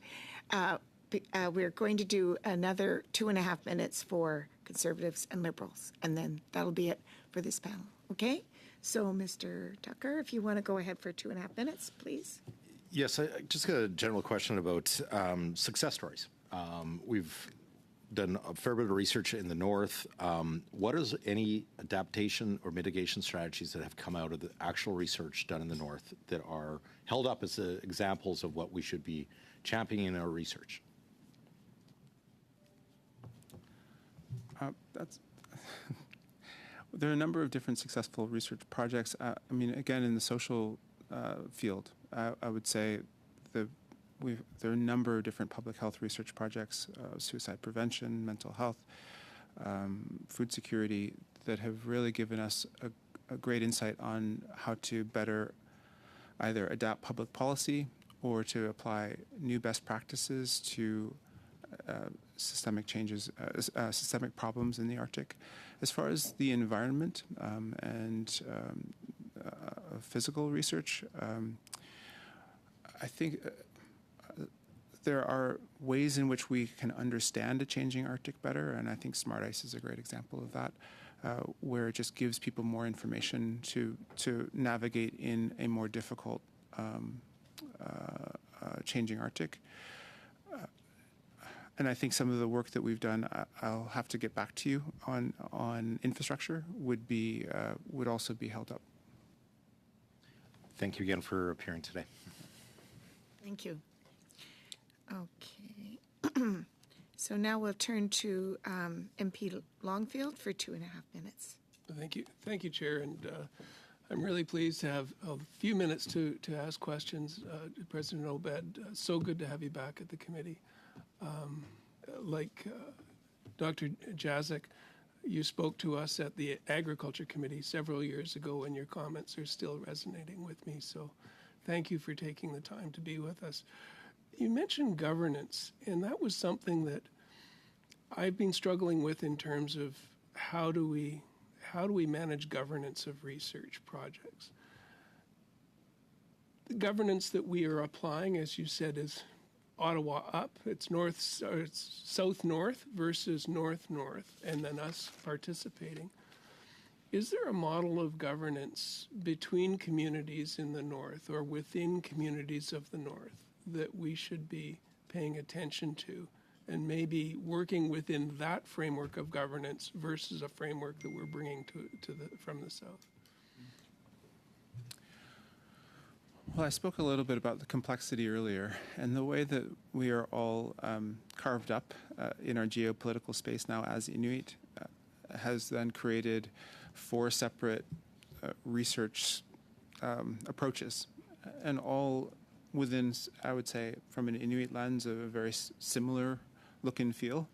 we're going to do another 2.5 minutes for Conservatives and Liberals, and then that'll be it for this panel. Okay? So, Mr. Tucker, if you want to go ahead for 2.5 minutes, please. Yes, I just got a general question about success stories. We've done a fair bit of research in the north. What is any adaptation or mitigation strategies that have come out of the actual research done in the north that are held up as examples of what we should be championing in our research? There are a number of different successful research projects. I mean, again, in the social field, I would say there are a number of different public health research projects, suicide prevention, mental health, food security, that have really given us a great insight on how to better either adapt public policy or to apply new best practices to systemic changes, systemic problems in the Arctic. As far as the environment and physical research, I think there are ways in which we can understand a changing Arctic better, and I think Smart Ice is a great example of that, where it just gives people more information to navigate in a more difficult changing Arctic. And I think some of the work that we've done, I'll have to get back to you on infrastructure, would also be held up. Thank you again for appearing today. Thank you. Okay. So now we'll turn to MP Longfield for 2.5 minutes. Thank you, Chair. And I'm really pleased to have a few minutes to ask questions. President Obed, so good to have you back at the committee. Like Dr. Jazik, you spoke to us at the Agriculture Committee several years ago, and your comments are still resonating with me. So thank you for taking the time to be with us. You mentioned governance, and that was something that I've been struggling with in terms of how do we manage governance of research projects. The governance that we are applying, as you said, is Ottawa up. It's south-north versus north-north, and then us participating. Is there a model of governance between communities in the north or within communities of the north that we should be paying attention to and maybe working within that framework of governance versus a framework that we're bringing from the south? Well, I spoke a little bit about the complexity earlier, and the way that we are all carved up in our geopolitical space now as Inuit has then created 4 separate research approaches, and all within, I would say, from an Inuit lens, a very similar look and feel,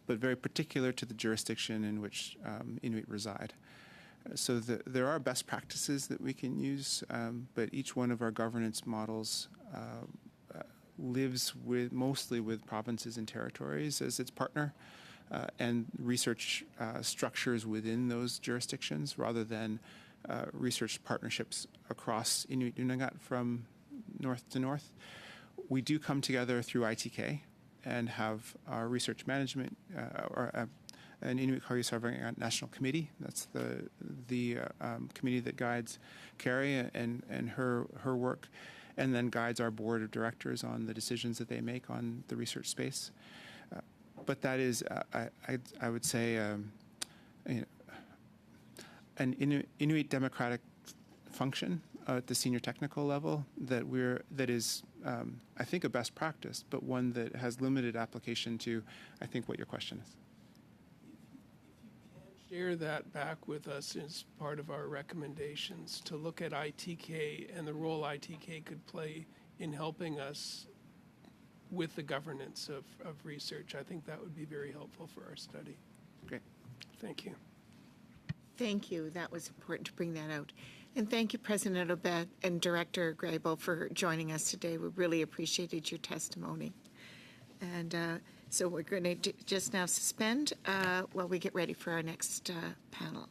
but very particular to the jurisdiction in which Inuit reside. So there are best practices that we can use, but each one of our governance models lives mostly with provinces and territories as its partner, and research structures within those jurisdictions rather than research partnerships across Inuit Nunagat from north to north. We do come together through ITK and have our research management an Inuit Koyusarvang National Committee. That's the committee that guides Carrie and her work, and then guides our board of directors on the decisions that they make on the research space. But that is, I would say, an Inuit democratic function at the senior technical level that is, I think, a best practice, but one that has limited application to, I think, what your question is. Share that back with us as part of our recommendations to look at ITK and the role ITK could play in helping us with the governance of research. I think that would be very helpful for our study. Great. Thank you. Thank you. That was important to bring that out. And thank you, President Obed and Director Grable, for joining us today. We really appreciated your testimony. And so we're going to just now suspend while we get ready for our next panel.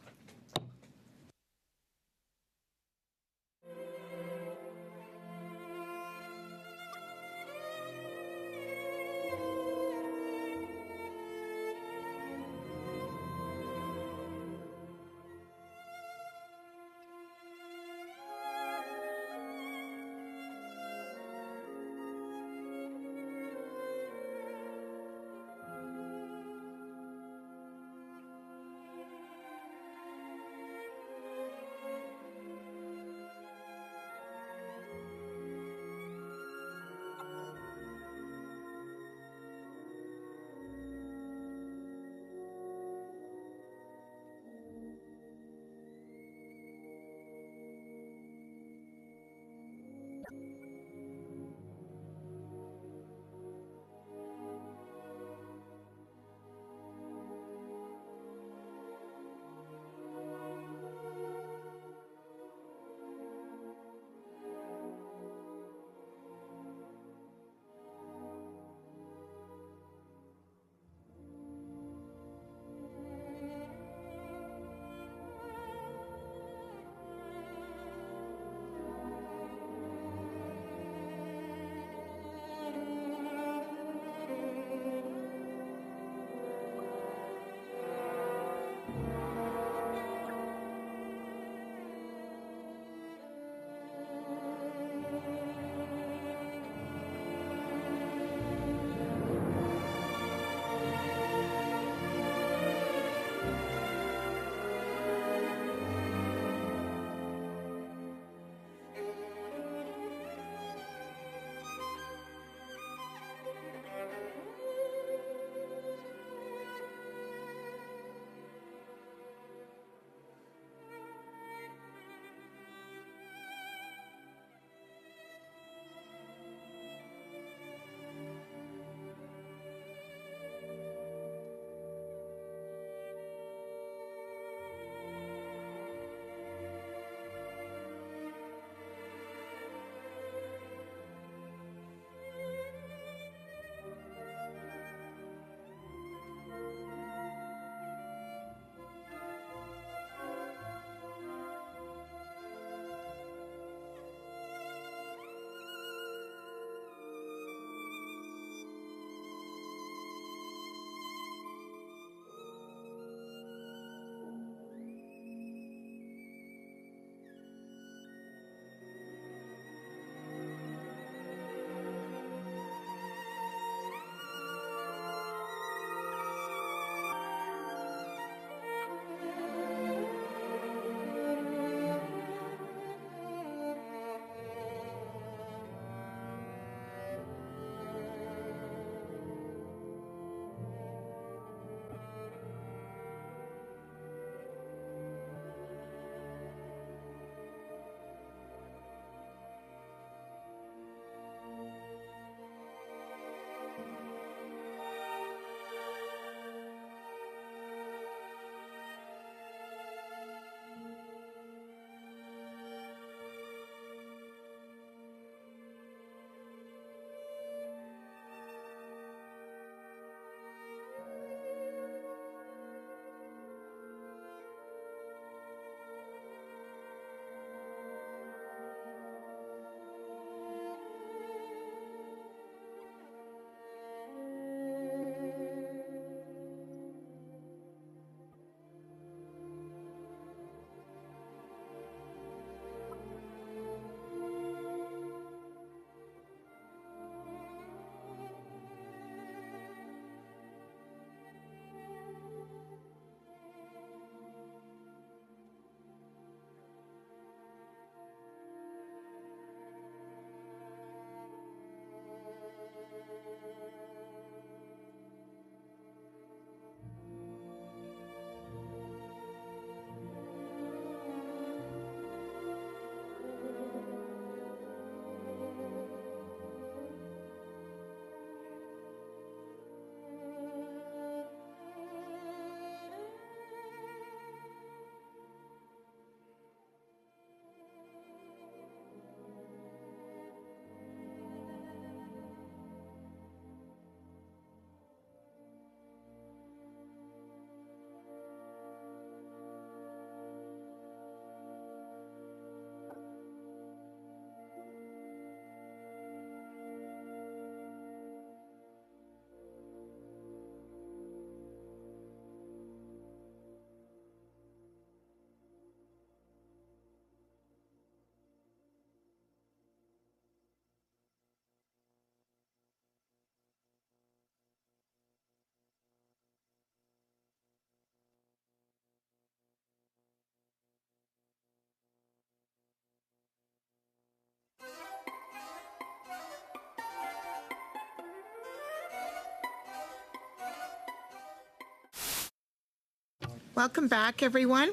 Welcome back, everyone.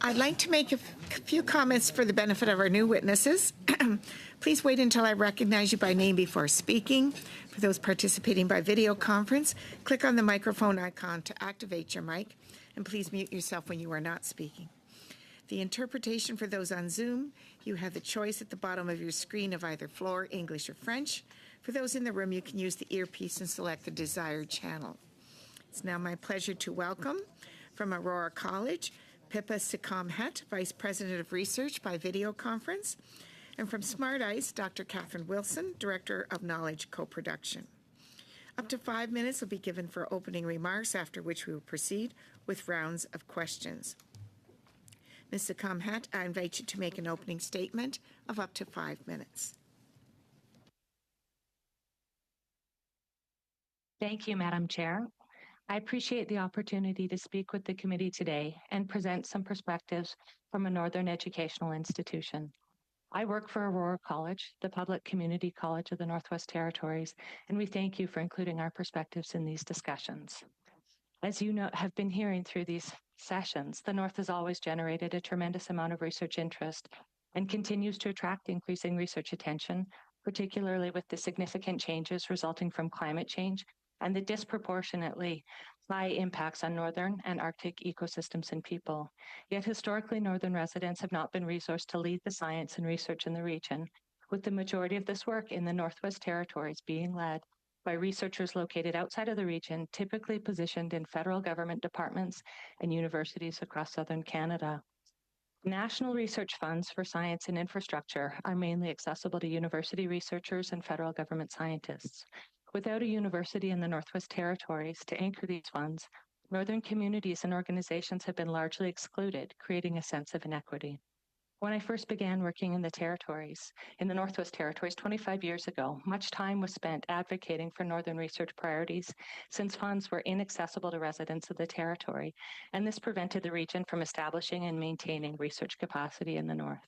I'd like to make a few comments for the benefit of our new witnesses. Please wait until I recognize you by name before speaking. For those participating by video conference, click on the microphone icon to activate your mic, and please mute yourself when you are not speaking. The interpretation for those on Zoom, you have the choice at the bottom of your screen of either floor, English, or French. For those in the room, you can use the earpiece and select the desired channel. It's now my pleasure to welcome from Aurora College, Pippa Sikamhet, Vice President of Research by video conference, and from Smart Ice, Dr. Catherine Wilson, Director of Knowledge Co-Production. Up to 5 minutes will be given for opening remarks, after which we will proceed with rounds of questions. Ms. Sikamhet, I invite you to make an opening statement of up to 5 minutes. Thank you, Madam Chair. I appreciate the opportunity to speak with the committee today and present some perspectives from a Northern educational institution. I work for Aurora College, the public community college of the Northwest Territories, and we thank you for including our perspectives in these discussions. As you know, have been hearing through these sessions, the North has always generated a tremendous amount of research interest and continues to attract increasing research attention, particularly with the significant changes resulting from climate change and the disproportionately high impacts on northern and Arctic ecosystems and people. Yet historically, northern residents have not been resourced to lead the science and research in the region, with the majority of this work in the Northwest Territories being led by researchers located outside of the region, typically positioned in federal government departments and universities across southern Canada. National research funds for science and infrastructure are mainly accessible to university researchers and federal government scientists. Without a university in the Northwest Territories to anchor these funds, northern communities and organizations have been largely excluded, creating a sense of inequity. When I first began working in the territories, in the Northwest Territories 25 years ago, much time was spent advocating for northern research priorities since funds were inaccessible to residents of the territory, and this prevented the region from establishing and maintaining research capacity in the north.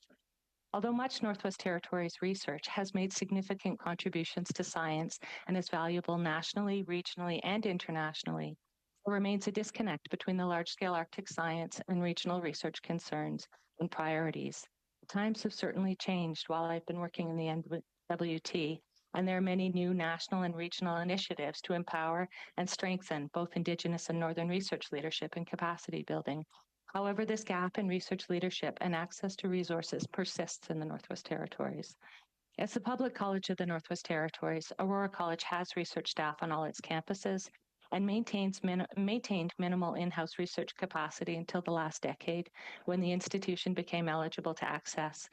Although much Northwest Territories research has made significant contributions to science and is valuable nationally, regionally, and internationally, there remains a disconnect between the large-scale Arctic science and regional research concerns and priorities. Times have certainly changed while I've been working in the NWT, and there are many new national and regional initiatives to empower and strengthen both Indigenous and Northern research leadership and capacity building. However, this gap in research leadership and access to resources persists in the Northwest Territories. As the public college of the Northwest Territories, Aurora College has research staff on all its campuses and maintained minimal in-house research capacity until the last decade, when the institution became eligible to access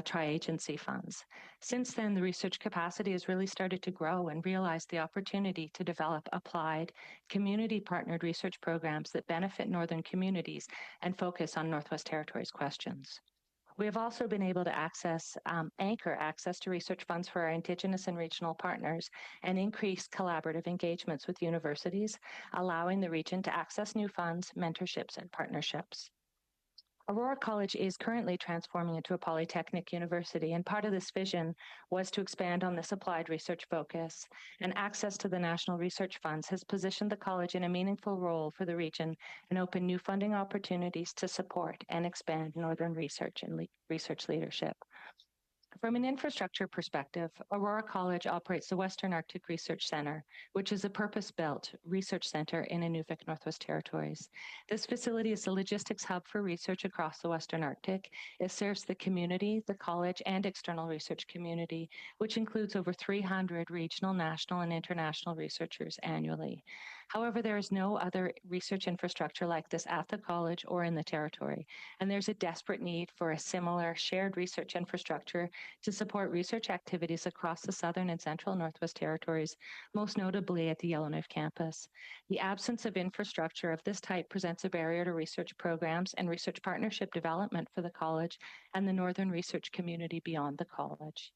tri-agency funds. Since then, the research capacity has really started to grow and realized the opportunity to develop applied, community-partnered research programs that benefit northern communities and focus on Northwest Territories questions. We have also been able to anchor access to research funds for our Indigenous and regional partners and increase collaborative engagements with universities, allowing the region to access new funds, mentorships, and partnerships. Aurora College is currently transforming into a polytechnic university, and part of this vision was to expand on this applied research focus, and access to the national research funds has positioned the college in a meaningful role for the region and opened new funding opportunities to support and expand northern research and research leadership. From an infrastructure perspective, Aurora College operates the Western Arctic Research Center, which is a purpose-built research center in Inuvik, Northwest Territories. This facility is the logistics hub for research across the Western Arctic. It serves the community, the college, and external research community, which includes over 300 regional, national, and international researchers annually. However, there is no other research infrastructure like this at the college or in the territory, and there's a desperate need for a similar shared research infrastructure to support research activities across the southern and central Northwest Territories, most notably at the Yellowknife campus. The absence of infrastructure of this type presents a barrier to research programs and research partnership development for the college and the northern research community beyond the college.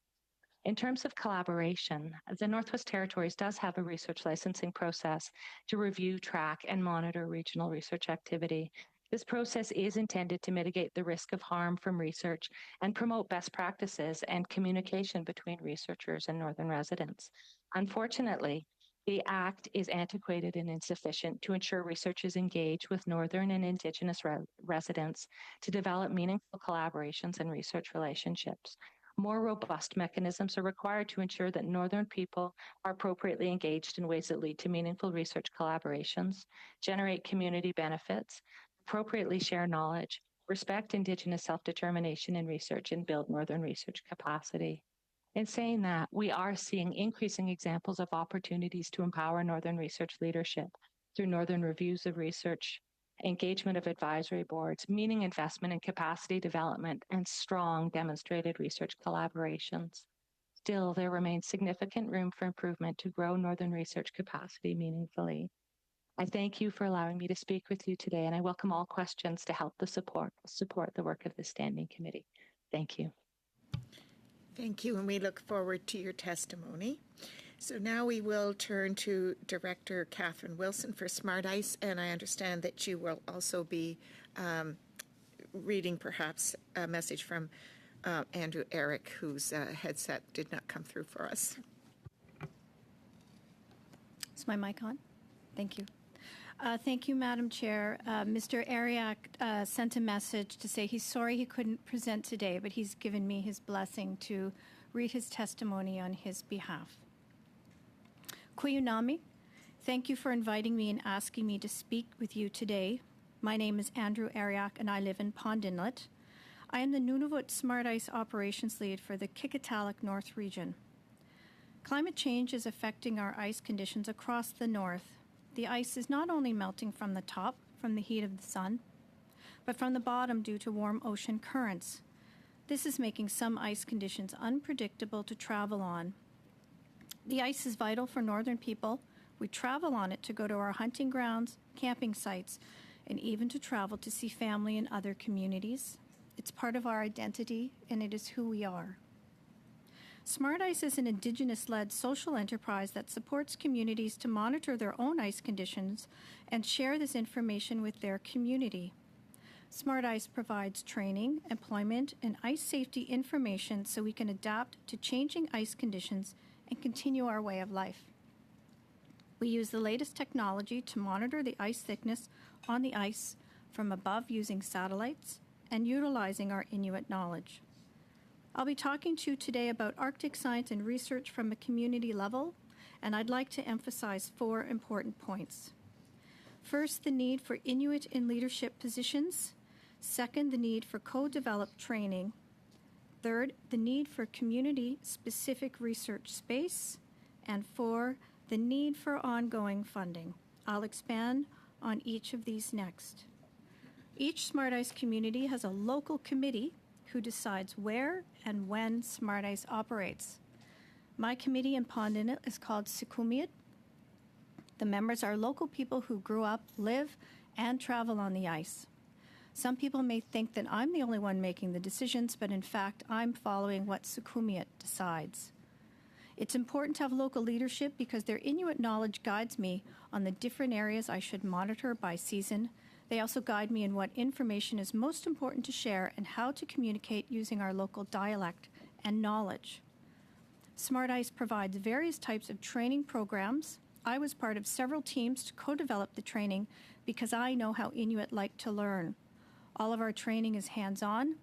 In terms of collaboration, the Northwest Territories does have a research licensing process to review, track, and monitor regional research activity. This process is intended to mitigate the risk of harm from research and promote best practices and communication between researchers and northern residents. Unfortunately, The Act is antiquated and insufficient to ensure researchers engage with Northern and Indigenous residents to develop meaningful collaborations and research relationships. More robust mechanisms are required to ensure that Northern people are appropriately engaged in ways that lead to meaningful research collaborations, generate community benefits, appropriately share knowledge, respect Indigenous self-determination in research, and build Northern research capacity. In saying that, we are seeing increasing examples of opportunities to empower Northern research leadership through Northern reviews of research, engagement of advisory boards, meaning investment in capacity development, and strong demonstrated research collaborations. Still, there remains significant room for improvement to grow Northern research capacity meaningfully. I thank you for allowing me to speak with you today, and I welcome all questions to help support the work of the Standing Committee. Thank you. Thank you, and we look forward to your testimony. So now we will turn to Director Catherine Wilson for Smart Ice, and I understand that you will also be reading perhaps a message from Andrew Eric, whose headset did not come through for us. Is my mic on? Thank you. Thank you, Madam Chair. Mr. Ariak sent a message to say he's sorry he couldn't present today, but he's given me his blessing to read his testimony on his behalf. Kuyunami, thank you for inviting me and asking me to speak with you today. My name is Andrew Ariak, and I live in Pond Inlet. I am the Nunavut Smart Ice Operations Lead for the Kikitalik North region. Climate change is affecting our ice conditions across the north. The ice is not only melting from the top, from the heat of the sun, but from the bottom due to warm ocean currents. This is making some ice conditions unpredictable to travel on. The ice is vital for northern people. We travel on it to go to our hunting grounds, camping sites, and even to travel to see family in other communities. It's part of our identity, and it is who we are. Smart Ice is an Indigenous-led social enterprise that supports communities to monitor their own ice conditions and share this information with their community. Smart Ice provides training, employment, and ice safety information so we can adapt to changing ice conditions and continue our way of life. We use the latest technology to monitor the ice thickness on the ice from above using satellites and utilizing our Inuit knowledge. I'll be talking to you today about Arctic science and research from a community level, and I'd like to emphasize 4 important points. First, the need for Inuit in leadership positions. Second, the need for co-developed training. Third, the need for community-specific research space. And 4, the need for ongoing funding. I'll expand on each of these next. Each Smart Ice community has a local committee who decides where and when Smart Ice operates. My committee in Pond Inlet is called Sikumiat. The members are local people who grew up, live, and travel on the ice. Some people may think that I'm the only one making the decisions, but in fact, I'm following what Sikumiat decides. It's important to have local leadership because their Inuit knowledge guides me on the different areas I should monitor by season. They also guide me in what information is most important to share and how to communicate using our local dialect and knowledge. Smart Ice provides various types of training programs. I was part of several teams to co-develop the training because I know how Inuit like to learn. All of our training is hands-on.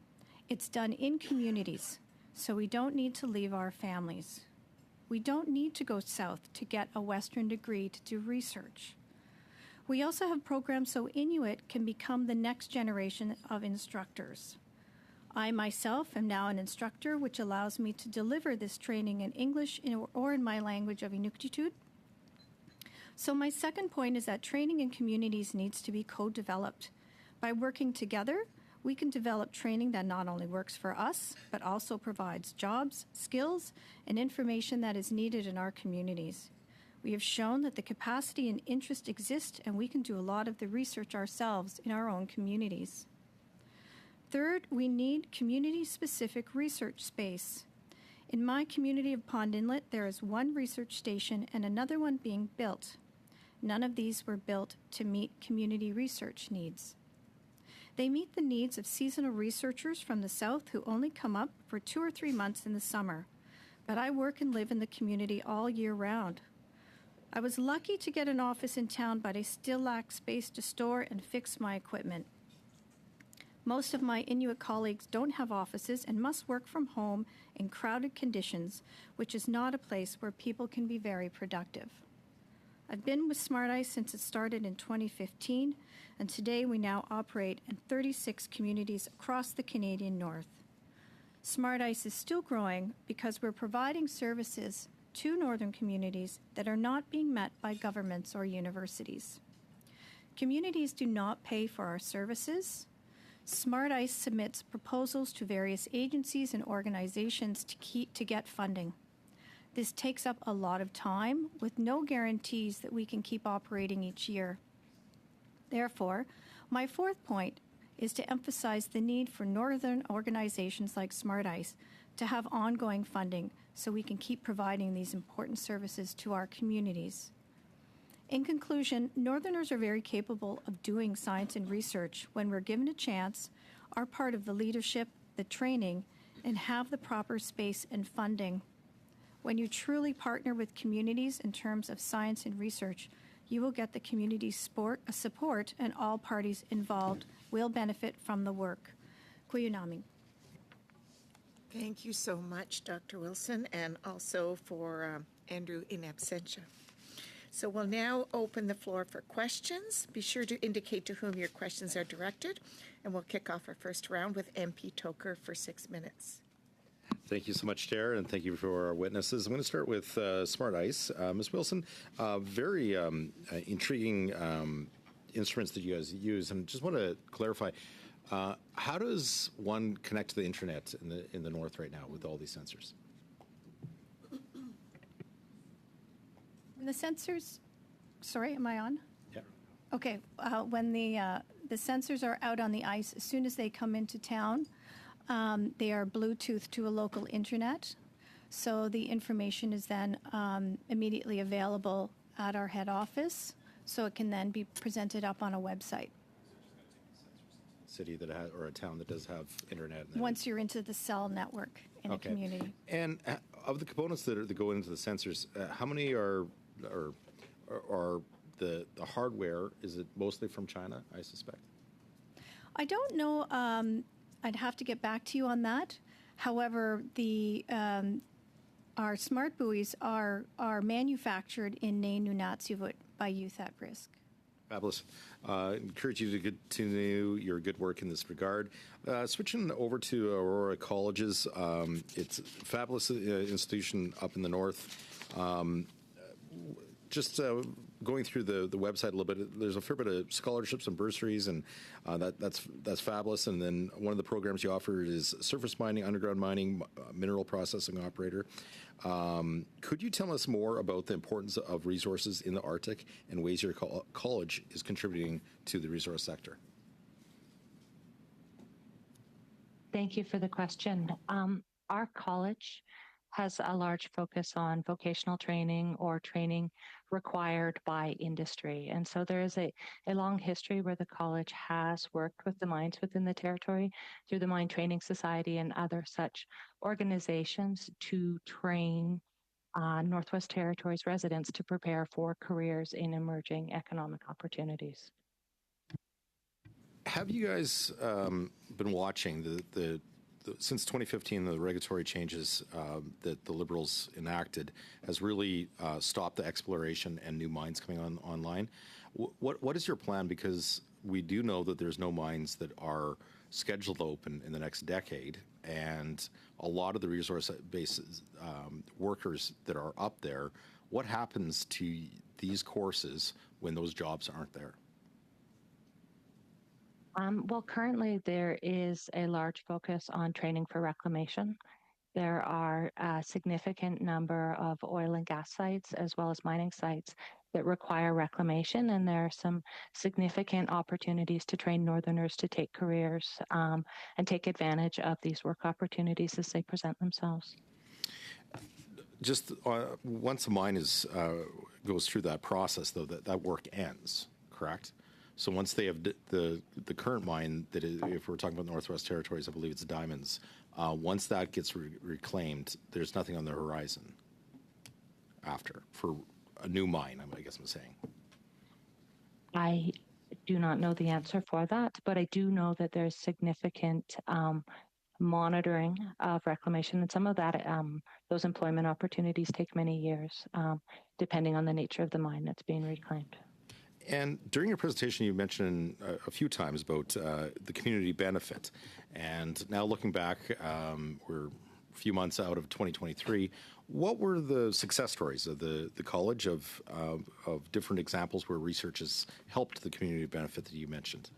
It's done in communities, so we don't need to leave our families. We don't need to go south to get a Western degree to do research. We also have programs so Inuit can become the next generation of instructors. I myself am now an instructor, which allows me to deliver this training in English or in my language of Inuktitut. So my second point is that training in communities needs to be co-developed. By working together, we can develop training that not only works for us, but also provides jobs, skills, and information that is needed in our communities. We have shown that the capacity and interest exist, and we can do a lot of the research ourselves in our own communities. Third, we need community-specific research space. In my community of Pond Inlet, there is one research station and another one being built. None of these were built to meet community research needs. They meet the needs of seasonal researchers from the south who only come up for 2 or 3 months in the summer. But I work and live in the community all year round. I was lucky to get an office in town, but I still lack space to store and fix my equipment. Most of my Inuit colleagues don't have offices and must work from home in crowded conditions, which is not a place where people can be very productive. I've been with Smart Ice since it started in 2015, and today we now operate in 36 communities across the Canadian North. Smart Ice is still growing because we're providing services to northern communities that are not being met by governments or universities. Communities do not pay for our services. Smart Ice submits proposals to various agencies and organizations to get funding. This takes up a lot of time with no guarantees that we can keep operating each year. Therefore, my fourth point is to emphasize the need for northern organizations like Smart Ice to have ongoing funding so we can keep providing these important services to our communities. In conclusion, Northerners are very capable of doing science and research when we're given a chance, are part of the leadership, the training, and have the proper space and funding. When you truly partner with communities in terms of science and research, you will get the community's support, and all parties involved will benefit from the work. Kuyunaming. Thank you so much, Dr. Wilson, and also for Andrew in absentia. So we'll now open the floor for questions. Be sure to indicate to whom your questions are directed, and we'll kick off our first round with MP Toker for 6 minutes. Thank you so much, Chair, and thank you for our witnesses. I'm going to start with Smart Ice. Ms. Wilson, very intriguing instruments that you guys use, and just want to clarify, how does one connect to the internet in the north right now with all these sensors? The sensors, sorry, am I on? Yeah. Okay, when the sensors are out on the ice, as soon as they come into town, they are Bluetooth to a local internet. So the information is then immediately available at our head office, so it can then be presented up on a website. City that has, or a town that does have internet. Once you're into the cell network in a community. And of the components that go into the sensors, how many are the hardware? Is it mostly from China, I suspect? I don't know. I'd have to get back to you on that. However, our smart buoys are manufactured in Nainu by Youth at Risk. Fabulous. Encourage you to continue your good work in this regard. Switching over to Aurora Colleges, it's a fabulous institution up in the north. Just going through the website a little bit, there's a fair bit of scholarships and bursaries, and that's fabulous. And then one of the programs you offer is surface mining, underground mining, mineral processing operator. Could you tell us more about the importance of resources in the Arctic and ways your college is contributing to the resource sector? Thank you for the question. Our college has a large focus on vocational training or training required by industry. And so there is a long history where the college has worked with the mines within the territory through the Mine Training Society and other such organizations to train Northwest Territories residents to prepare for careers in emerging economic opportunities. Have you guys been watching since 2015, the regulatory changes that the Liberals enacted has really stopped the exploration and new mines coming online. What is your plan? Because we do know that there's no mines that are scheduled to open in the next decade, and a lot of the resource-based workers that are up there, what happens to these courses when those jobs aren't there? Well, currently there is a large focus on training for reclamation. There are a significant number of oil and gas sites as well as mining sites that require reclamation, and there are some significant opportunities to train Northerners to take careers and take advantage of these work opportunities as they present themselves. Just once a mine goes through that process, though, that work ends, correct? So once they have the current mine, that is, if we're talking about Northwest Territories, I believe it's diamonds, once that gets reclaimed, there's nothing on the horizon after for a new mine, I guess I'm saying. I do not know the answer for that, but I do know that there's significant monitoring of reclamation, and some of that, those employment opportunities take many years, depending on the nature of the mine that's being reclaimed. And during your presentation, you mentioned a few times about the community benefit. And now looking back, we're a few months out of 2023. What were the success stories of the college of different examples where research has helped the community benefit that you mentioned?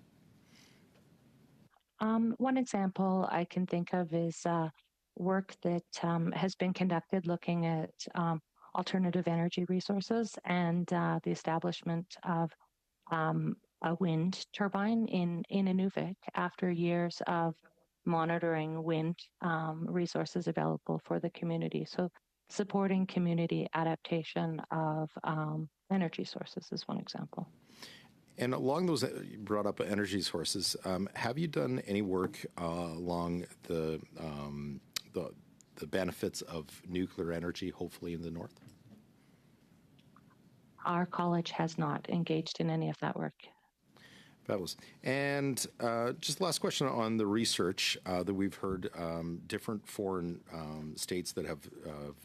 One example I can think of is work that has been conducted looking at alternative energy resources and the establishment of a wind turbine in Inuvik after years of monitoring wind resources available for the community. So supporting community adaptation of energy sources is one example. And along those, you brought up energy sources. Have you done any work along the benefits of nuclear energy, hopefully in the north? Our college has not engaged in any of that work. Fabulous. And just last question on the research that we've heard, different foreign states that have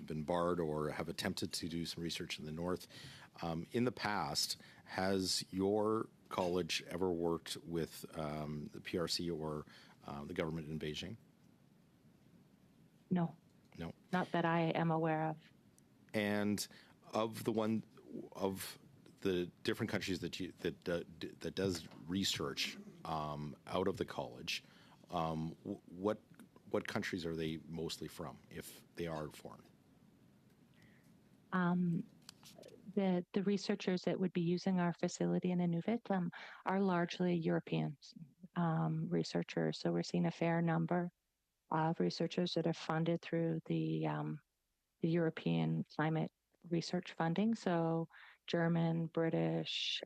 been barred or have attempted to do some research in the north. In the past, has your college ever worked with the PRC or the government in Beijing? No. No. Not that I am aware of. And of the different countries that does research out of the college, what countries are they mostly from, if they are foreign? The researchers that would be using our facility in Inuvik are largely European researchers. So we're seeing a fair number of researchers that are funded through the European climate research funding. So German, British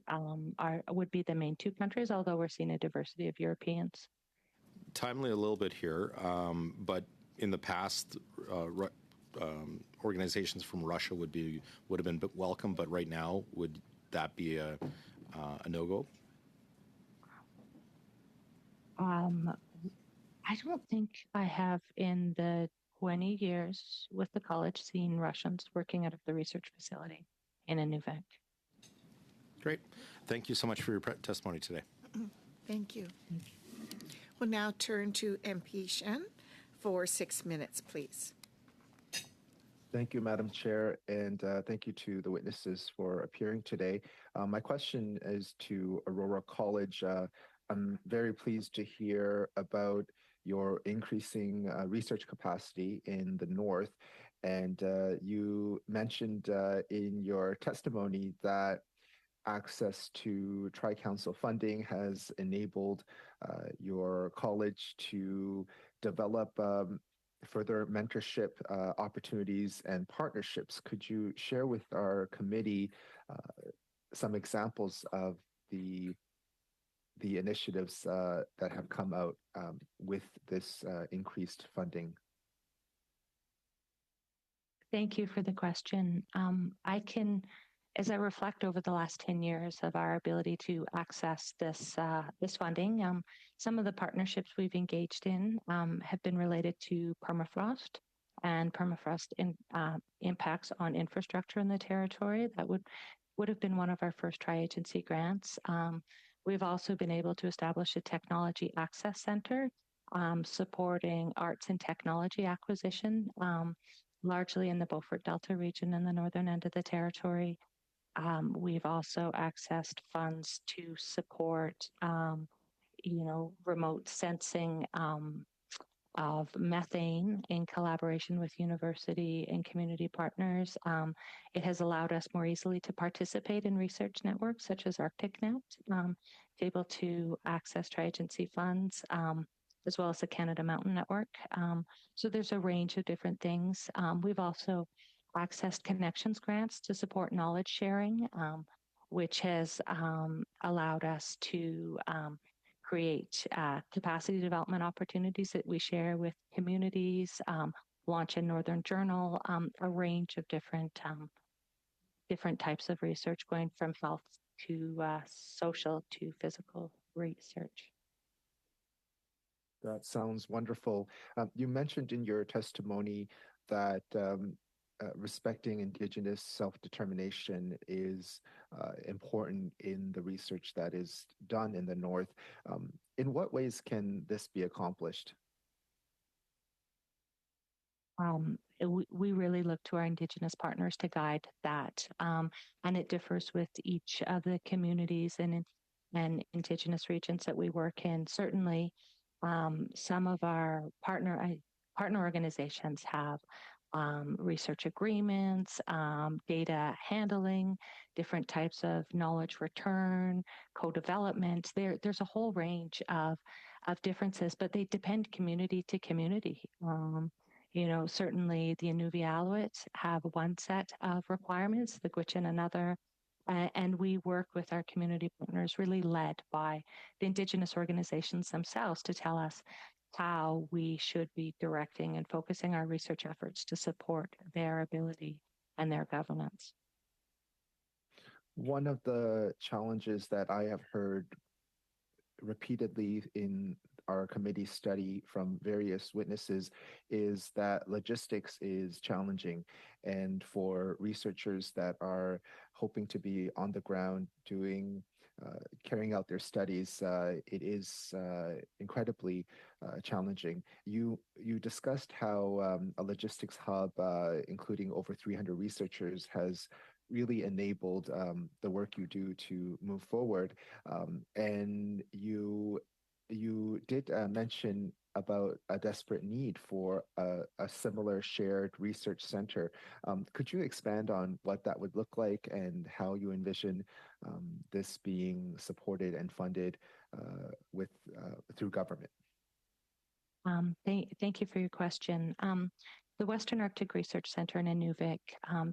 would be the main two countries, although we're seeing a diversity of Europeans. Timely a little bit here, but in the past, organizations from Russia would have been welcome, but right now, would that be a no-go? I don't think I have, in the 20 years with the college, seen Russians working out of the research facility in Inuvik. Great. Thank you so much for your testimony today. Thank you. We'll now turn to MP Shen for 6 minutes, please. Thank you, Madam Chair, and thank you to the witnesses for appearing today. My question is to Aurora College. I'm very pleased to hear about your increasing research capacity in the north. And you mentioned in your testimony that access to Tri-Council funding has enabled your college to develop further mentorship opportunities and partnerships. Could you share with our committee some examples of the initiatives that have come out with this increased funding? Thank you for the question. I can, as I reflect over the last 10 years of our ability to access this funding, some of the partnerships we've engaged in have been related to permafrost and permafrost impacts on infrastructure in the territory. That would have been one of our first tri-agency grants. We've also been able to establish a technology access center supporting arts and technology acquisition, largely in the Beaufort Delta region in the northern end of the territory. We've also accessed funds to support, remote sensing of methane in collaboration with university and community partners. It has allowed us more easily to participate in research networks such as ArcticNet, able to access tri-agency funds, as well as the Canada Mountain Network. So there's a range of different things. We've also accessed connections grants to support knowledge sharing, which has allowed us to create capacity development opportunities that we share with communities, launch a Northern Journal, a range of different different types of research, going from health to social to physical research. That sounds wonderful. You mentioned in your testimony that respecting Indigenous self-determination is important in the research that is done in the North. In what ways can this be accomplished? We really look to our Indigenous partners to guide that, and it differs with each of the communities and Indigenous regions that we work in. Certainly, some of our partner organizations have research agreements, data handling, different types of knowledge return, co-development. There's a whole range of differences, but they depend community to community. Certainly the Inuvialuit have one set of requirements, the Gwich'in another, and we work with our community partners, really led by the Indigenous organizations themselves, to tell us how we should be directing and focusing our research efforts to support their ability and their governance. One of the challenges that I have heard repeatedly in our committee study from various witnesses is that logistics is challenging. And for researchers that are hoping to be on the ground carrying out their studies, it is incredibly challenging. You discussed how a logistics hub, including over 300 researchers, has really enabled the work you do to move forward. And you did mention about a desperate need for a similar shared research center. Could you expand on what that would look like and how you envision this being supported and funded through government? Thank you for your question. The Western Arctic Research Center in Inuvik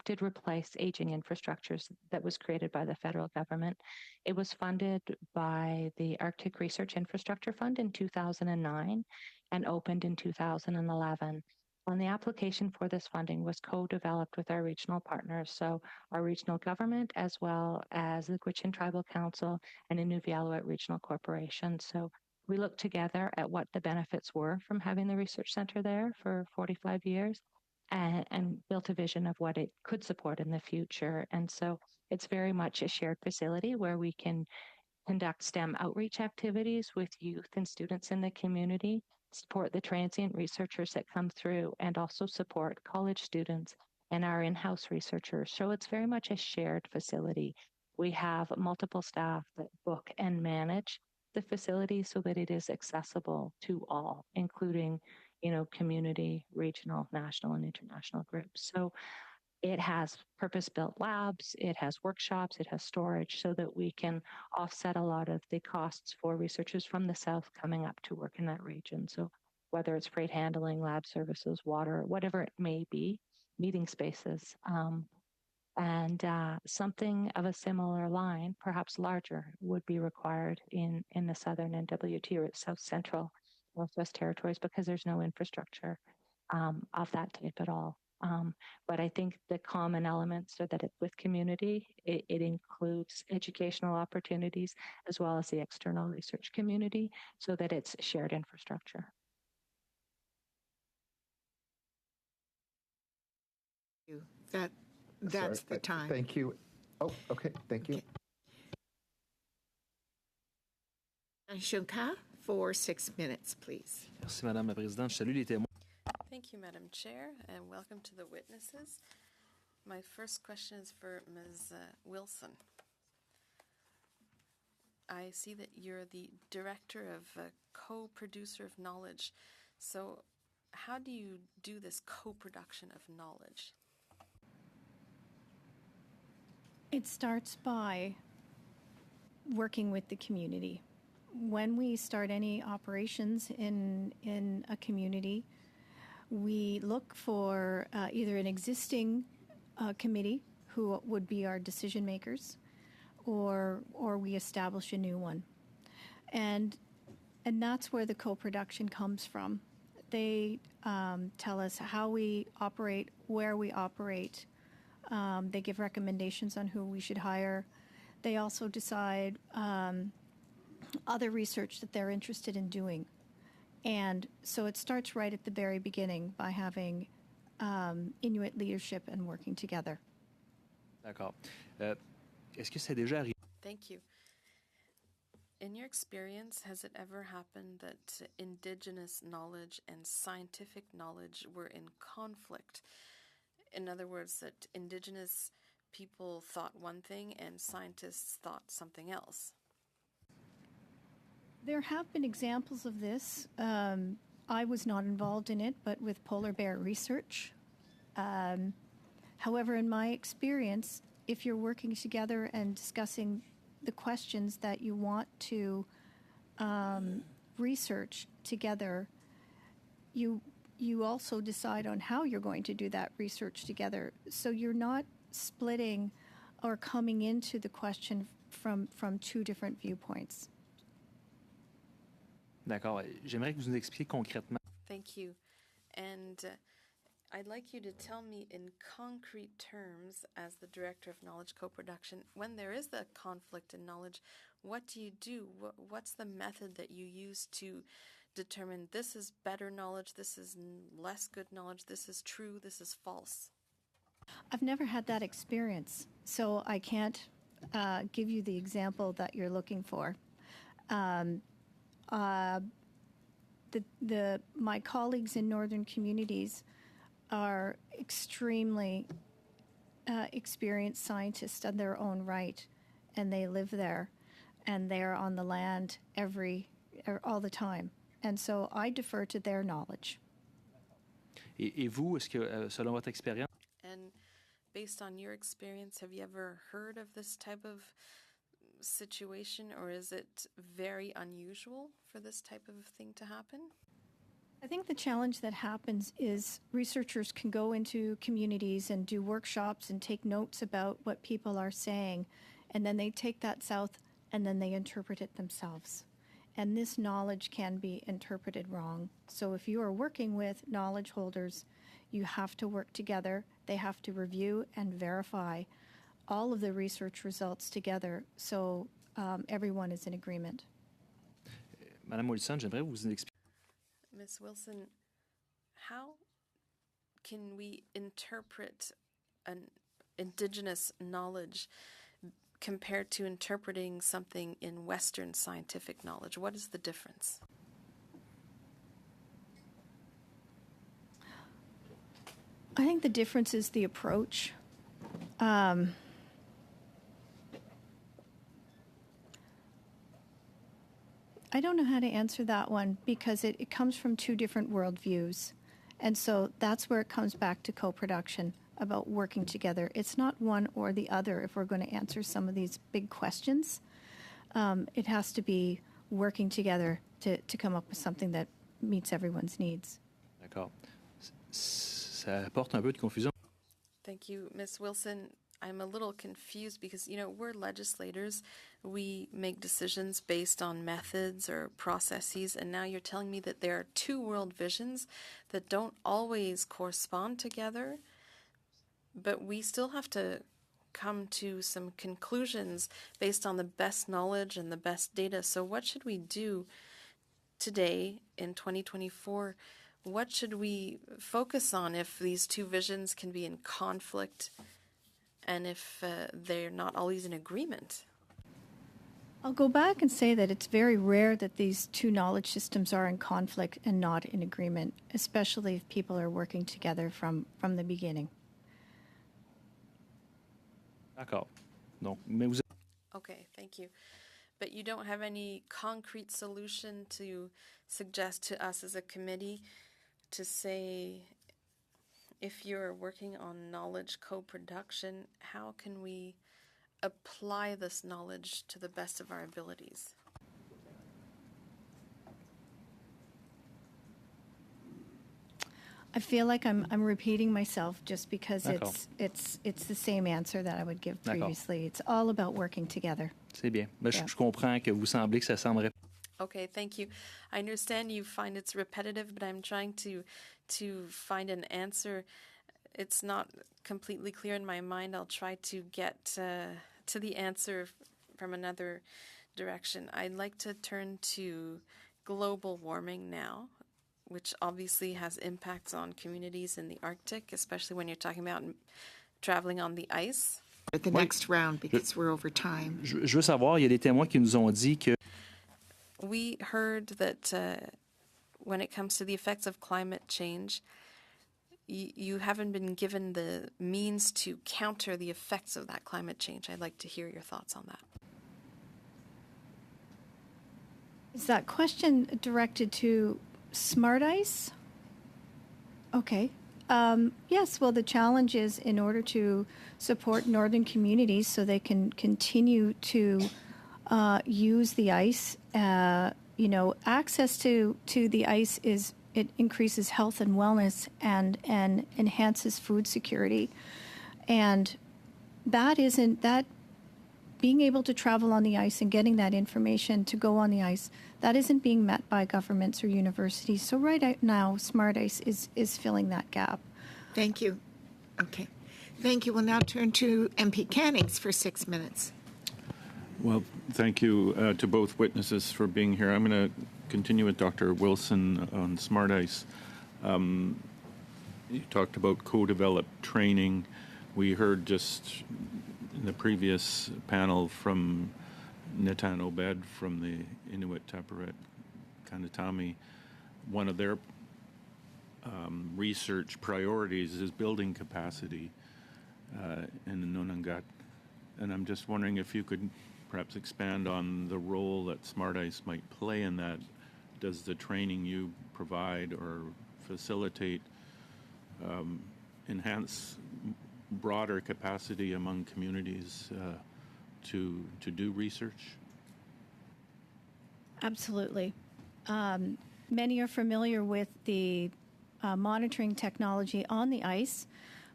did replace aging infrastructures that was created by the federal government. It was funded by the Arctic Research Infrastructure Fund in 2009 and opened in 2011. And the application for this funding was co-developed with our regional partners, so our regional government, as well as the Gwich'in Tribal Council and Inuvialuit Regional Corporation. So we looked together at what the benefits were from having the research center there for 45 years and built a vision of what it could support in the future. And so it's very much a shared facility where we can conduct STEM outreach activities with youth and students in the community, support the transient researchers that come through, and also support college students and our in-house researchers. So it's very much a shared facility. We have multiple staff that book and manage the facility so that it is accessible to all, including, community, regional, national, and international groups. So it has purpose-built labs, it has workshops, it has storage so that we can offset a lot of the costs for researchers from the South coming up to work in that region. So whether it's freight handling, lab services, water, whatever it may be, meeting spaces, and something of a similar line, perhaps larger, would be required in the Southern NWT or South Central Northwest Territories because there's no infrastructure of that type at all. But I think the common elements are that it's with community. It includes educational opportunities as well as the external research community so that it's shared infrastructure. That's the time. Thank you. Oh, okay. Thank you. Shunka, for 6 minutes, please. Merci, Madame la Présidente. Je salue les témoins. Thank you, Madam Chair, and welcome to the witnesses. My first question is for Ms. Wilson. I see that you're the director of co-producer of knowledge. So how do you do this co-production of knowledge? It starts by working with the community. When we start any operations in a community, we look for either an existing committee who would be our decision makers, or we establish a new one, and that's where the co-production comes from. They tell us how we operate, where we operate, They give recommendations on who we should hire. They also decide other research that they're interested in doing. And so it starts right at the very beginning by having Inuit leadership and working together. D'accord. Est-ce que c'est déjà arrivé? Thank you. In your experience, has it ever happened that Indigenous knowledge and scientific knowledge were in conflict? In other words, that Indigenous people thought one thing and scientists thought something else? There have been examples of this. I was not involved in it, but with polar bear research. However, in my experience, if you're working together and discussing the questions that you want to research together, you also decide on how you're going to do that research together. So you're not splitting or coming into the question from two different viewpoints. D'accord. J'aimerais que vous nous expliquiez concrètement. Thank you. And I'd like you to tell me in concrete terms, as the Director of Knowledge Co-Production, when there is a conflict in knowledge, what do you do? What's the method that you use to determine this is better knowledge, this is less good knowledge, this is true, this is false? I've never had that experience, so I can't give you the example that you're looking for. My colleagues in northern communities are extremely experienced scientists in their own right, and they live there, and they're on the land all the time. And so I defer to their knowledge. Et vous, est-ce que, selon votre expérience, And based on your experience, have you ever heard of this type of situation, or is it very unusual for this type of thing to happen? I think the challenge that happens is researchers can go into communities and do workshops and take notes about what people are saying, and then they take that south and then they interpret it themselves. And this knowledge can be interpreted wrong. So if you are working with knowledge holders, you have to work together. They have to review and verify all of the research results together so everyone is in agreement. Madame Wilson, j'aimerais vous expliquer. Ms. Wilson, how can we interpret an Indigenous knowledge compared to interpreting something in Western scientific knowledge? What is the difference? I think the difference is the approach. I don't know how to answer that one because it comes from two different worldviews. And so that's where it comes back to co-production, about working together. It's not one or the other if we're going to answer some of these big questions. It has to be working together to come up with something that meets everyone's needs. D'accord. Ça apporte un peu de confusion. Thank you, Ms. Wilson. I'm a little confused because, we're legislators. We make decisions based on methods or processes, and now you're telling me that there are two world visions that don't always correspond together, but we still have to come to some conclusions based on the best knowledge and the best data. So what should we do today in 2024? What should we focus on if these two visions can be in conflict and if they're not always in agreement? I'll go back and say that it's very rare that these two knowledge systems are in conflict and not in agreement, especially if people are working together from the beginning. D'accord. Donc, mais vous... Okay, thank you. But you don't have any concrete solution to suggest to us as a committee to say, if you're working on knowledge co-production, how can we apply this knowledge to the best of our abilities? I feel like I'm repeating myself just because it's the same answer that I would give previously. It's all about working together. C'est bien. Mais je comprends que vous semblez que ça semble. Okay, thank you. I understand you find it's repetitive, but I'm trying to find an answer it's not completely clear in my mind. I'll try to get to the answer from another direction. I'd like to turn to global warming now, which obviously has impacts on communities in the Arctic, especially when you're talking about traveling on the ice. At the next round, because we're over time. Je veux savoir, il y a des témoins qui nous ont dit que We heard that when it comes to the effects of climate change, you haven't been given the means to counter the effects of that climate change. I'd like to hear your thoughts on that. Is that question directed to Smart Ice? Okay. Yes, well, the challenge is in order to support northern communities so they can continue to use the ice, access to the ice it increases health and wellness and enhances food security. And that being able to travel on the ice and getting that information to go on the ice, that isn't being met by governments or universities. So right now, Smart Ice is filling that gap. Thank you. Okay. Thank you. We'll now turn to MP Cannings for 6 minutes. Well, thank you to both witnesses for being here. I'm going to continue with Dr. Wilson on Smart Ice. You talked about co-developed training. We heard just in the previous panel from Nitan Obed from the Inuit Taperet Kanatami, one of their research priorities is building capacity in the Nunangat. And I'm just wondering if you could perhaps expand on the role that Smart Ice might play in that. Does the training you provide or facilitate enhance broader capacity among communities to do research? Absolutely. Many are familiar with the monitoring technology on the ice,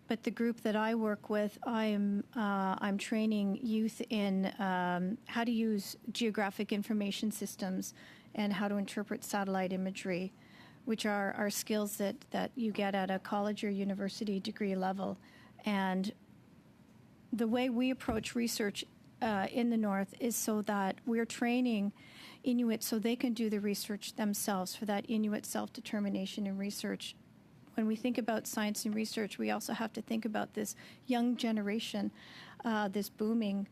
but the group that I work with, I'm training youth in how to use geographic information systems and how to interpret satellite imagery, which are skills that you get at a college or university degree level. And the way we approach research in the North is so that we're training Inuit so they can do the research themselves for that Inuit self-determination and research. When we think about science and research, we also have to think about this young generation, this booming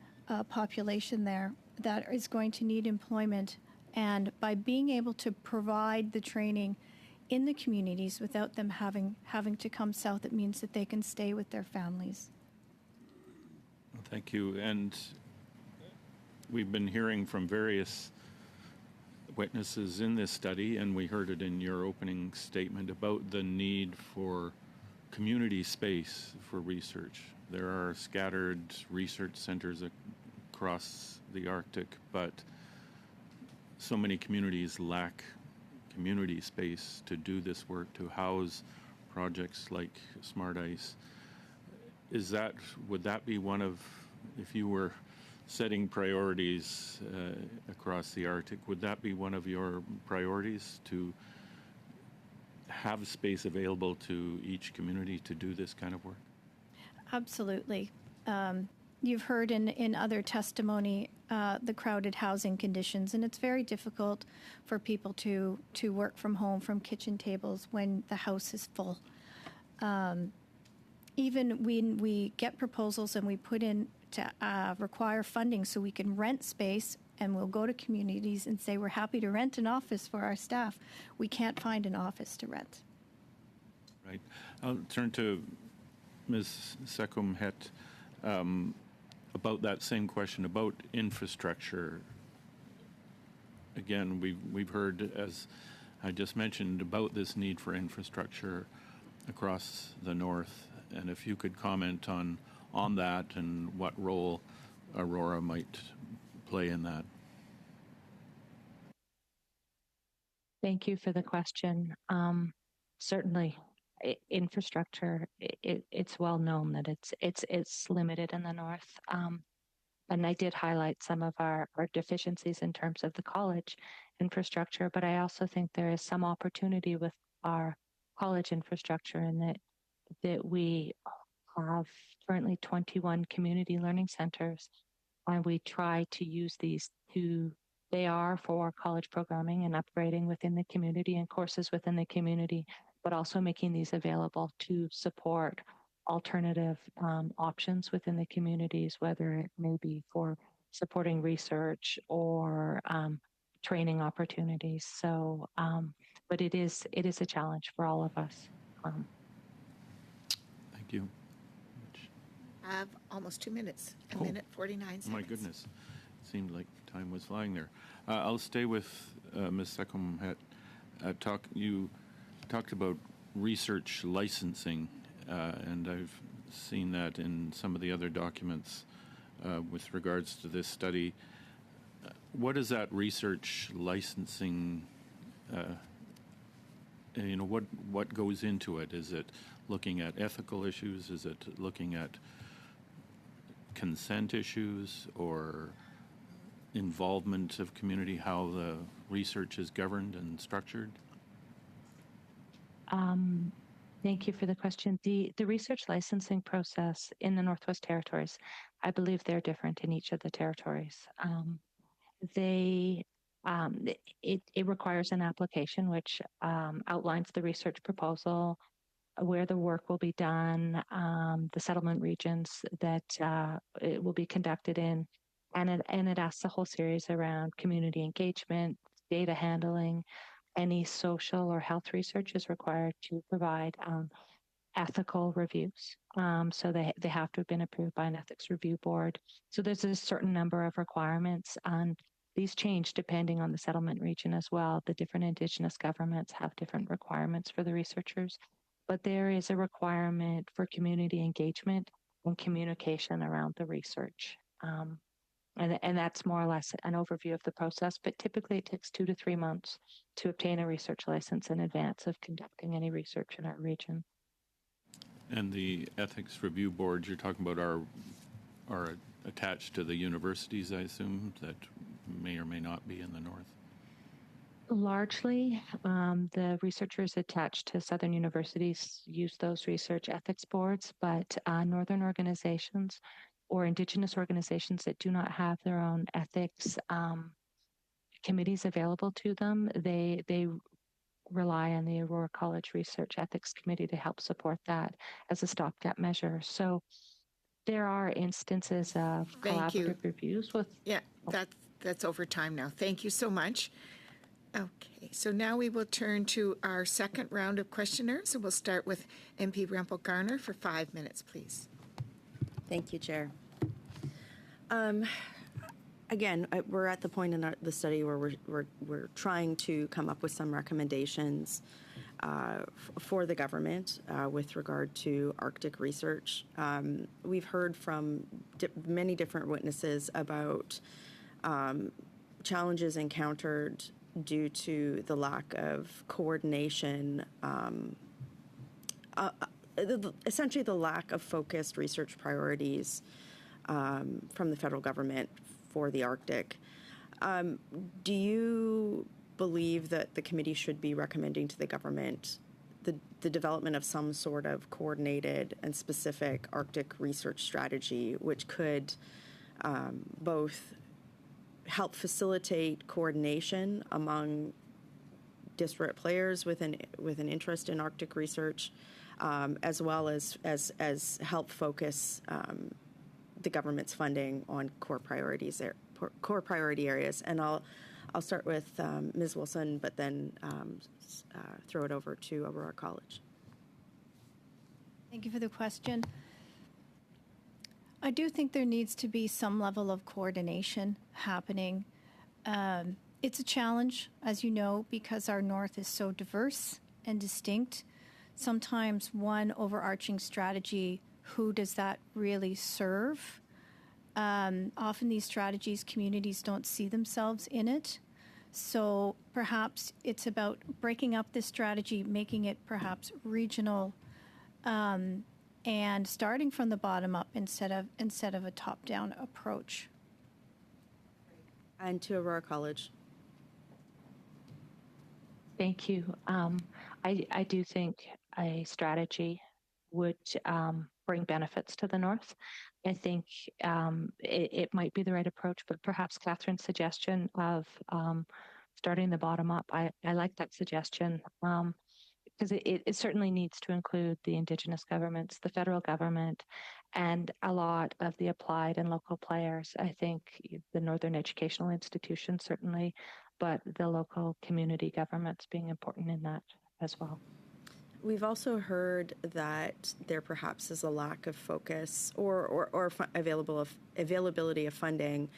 population there that is going to need employment. And by being able to provide the training in the communities without them having to come south, it means that they can stay with their families. Thank you. And we've been hearing from various witnesses in this study, and we heard it in your opening statement about the need for community space for research. There are scattered research centers across the Arctic, but so many communities lack community space to do this work, to house projects like Smart Ice. Would that be one of, if you were setting priorities across the Arctic, would that be one of your priorities, to have space available to each community to do this kind of work? Absolutely. You've heard in other testimony the crowded housing conditions, and it's very difficult for people to work from home from kitchen tables when the house is full. Even when we get proposals and we put in to require funding so we can rent space, and we'll go to communities and say we're happy to rent an office for our staff, we can't find an office to rent. Right. I'll turn to Ms. Sekum-Het about that same question about infrastructure. Again, we've heard, as I just mentioned, about this need for infrastructure across the North, and if you could comment on that and what role Aurora might play in that. Thank you for the question. Certainly, infrastructure, it's well known that it's limited in the North. And I did highlight some of our deficiencies in terms of the college infrastructure, but I also think there is some opportunity with our college infrastructure in that that we have currently 21 community learning centers, and we try to use these they are for college programming and upgrading within the community and courses within the community, but also making these available to support alternative options within the communities, whether it may be for supporting research or training opportunities. So, but it is a challenge for all of us. Thank you. I have almost 2 minutes, a minute 49 seconds. My goodness. Seemed like time was flying there. I'll stay with Ms. Secomhet. You talked about research licensing, and I've seen that in some of the other documents with regards to this study. What is that research licensing? What goes into it? Is it looking at ethical issues? Is it looking at consent issues or involvement of community, how the research is governed and structured? Thank you for the question. The research licensing process in the Northwest Territories, I believe they're different in each of the territories. It requires an application which outlines the research proposal, where the work will be done, the settlement regions that it will be conducted in, and it asks a whole series around community engagement, data handling. Any social or health research is required to provide ethical reviews. So they have to have been approved by an ethics review board. So there's a certain number of requirements, and these change depending on the settlement region as well. The different Indigenous governments have different requirements for the researchers, but there is a requirement for community engagement and communication around the research. And that's more or less an overview of the process, but typically it takes 2 to 3 months to obtain a research license in advance of conducting any research in our region. And the ethics review boards you're talking about are attached to the universities, I assume, that may or may not be in the north? Largely, the researchers attached to Southern universities use those research ethics boards, but northern organizations or Indigenous organizations that do not have their own ethics committees available to them, they rely on the Aurora College Research Ethics Committee to help support that as a stopgap measure. So there are instances of collaborative reviews with... Yeah, that's over time now. Thank you so much. Okay, so now we will turn to our second round of questioners, and we'll start with MP Rempel-Garner for 5 minutes, please. Thank you, Chair. Again, we're at the point in the study where we're trying to come up with some recommendations for the government with regard to Arctic research. We've heard from many different witnesses about challenges encountered due to the lack of coordination, essentially the lack of focused research priorities from the federal government for the Arctic. Do you believe that the committee should be recommending to the government the development of some sort of coordinated and specific Arctic research strategy, which could both help facilitate coordination among disparate players with an interest in Arctic research, as well as help focus the government's funding on core priority areas? And I'll start with Ms. Wilson, but then throw it over to Aurora College. Thank you for the question. I do think there needs to be some level of coordination happening. It's a challenge, as you know, because our North is so diverse and distinct. Sometimes one overarching strategy, who does that really serve? Often these strategies, communities don't see themselves in it. So perhaps it's about breaking up this strategy, making it perhaps regional, and starting from the bottom up instead of a top-down approach. And to Aurora College. Thank you. I do think a strategy would bring benefits to the North. I think it might be the right approach, but perhaps Catherine's suggestion of starting the bottom up, I like that suggestion. Because it certainly needs to include the Indigenous governments, the federal government, and a lot of the applied and local players. I think the Northern Educational Institutions certainly, but the local community governments being important in that as well. We've also heard that there perhaps is a lack of focus or availability of funding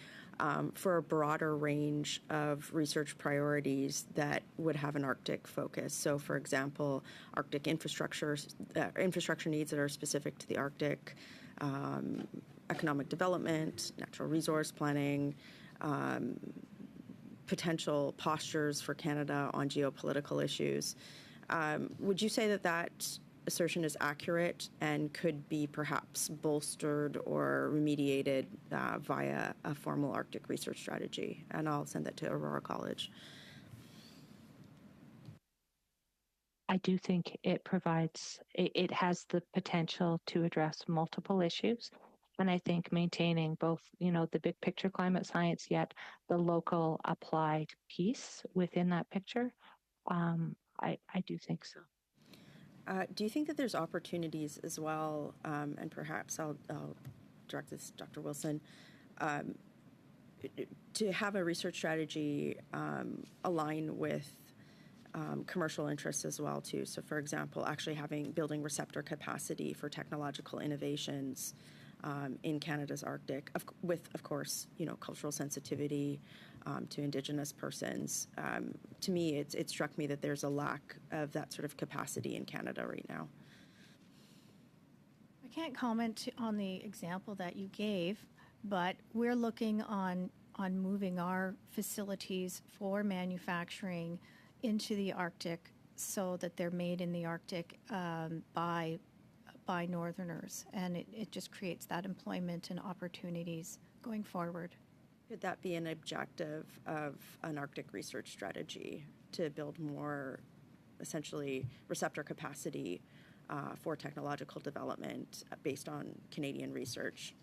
for a broader range of research priorities that would have an Arctic focus. So, for example, Arctic infrastructure needs that are specific to the Arctic, economic development, natural resource planning, potential postures for Canada on geopolitical issues. Would you say that that assertion is accurate and could be perhaps bolstered or remediated via a formal Arctic research strategy? And I'll send that to Aurora College. I do think it has the potential to address multiple issues. And I think maintaining both, the big picture climate science, yet the local applied piece within that picture, I do think so. Do you think that there's opportunities as well, and perhaps I'll direct this to Dr. Wilson, to have a research strategy align with commercial interests as well too? So, for example, actually building receptor capacity for technological innovations in Canada's Arctic, with, of course, cultural sensitivity to Indigenous persons. To me, it struck me that there's a lack of that sort of capacity in Canada right now. I can't comment on the example that you gave, but we're looking on moving our facilities for manufacturing into the Arctic so that they're made in the Arctic by Northerners, and it just creates that employment and opportunities going forward. Could that be an objective of an Arctic research strategy, to build more, essentially, receptor capacity for technological development based on Canadian research?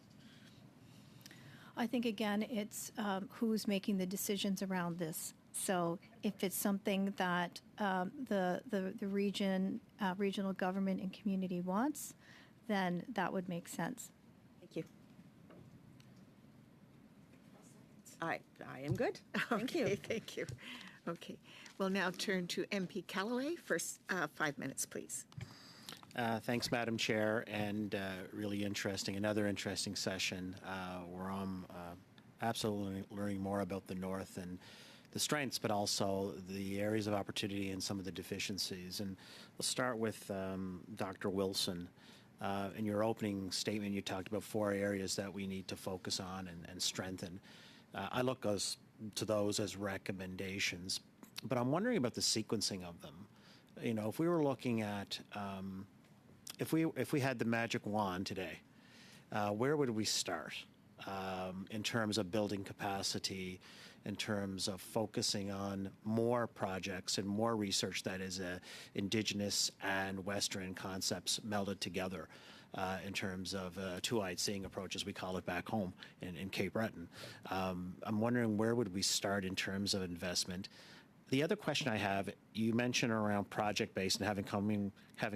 I think, again, it's who's making the decisions around this. So if it's something that the regional government and community wants, then that would make sense. Thank you. I am good. Thank you. Thank you. Okay. We'll now turn to MP Callaway for 5 minutes, please. Thanks, Madam Chair, and another interesting session where I'm absolutely learning more about the North and the strengths, but also the areas of opportunity and some of the deficiencies. And we'll start with Dr. Wilson. In your opening statement, you talked about 4 areas that we need to focus on and strengthen. I look to those as recommendations, but I'm wondering about the sequencing of them. If we were looking at, if we had the magic wand today, where would we start in terms of building capacity, in terms of focusing on more projects and more research that is Indigenous and Western concepts melded together in terms of two-eyed seeing approach, as we call it back home in Cape Breton. I'm wondering, where would we start in terms of investment? The other question I have, you mentioned around project-based, and having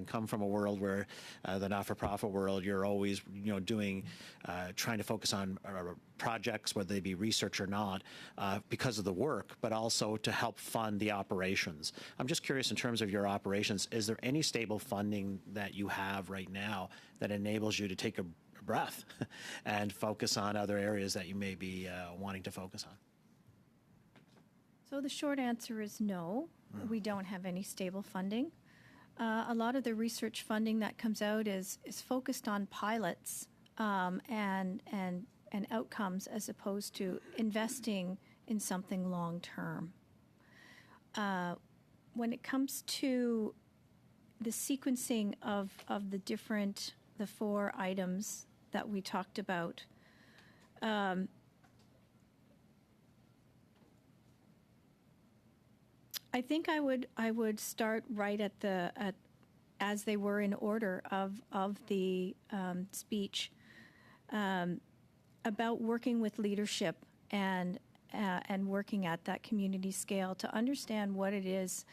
come from a world where the not-for-profit world, you're always trying to focus on projects, whether they be research or not, because of the work, but also to help fund the operations. I'm just curious, in terms of your operations, is there any stable funding that you have right now that enables you to take a breath and focus on other areas that you may be wanting to focus on? So the short answer is no. We don't have any stable funding. A lot of the research funding that comes out is focused on pilots and outcomes, as opposed to investing in something long term. When it comes to the sequencing of the 4 items that we talked about, I think I would start right at as they were in order of the speech, about working with leadership and working at that community scale to understand what it is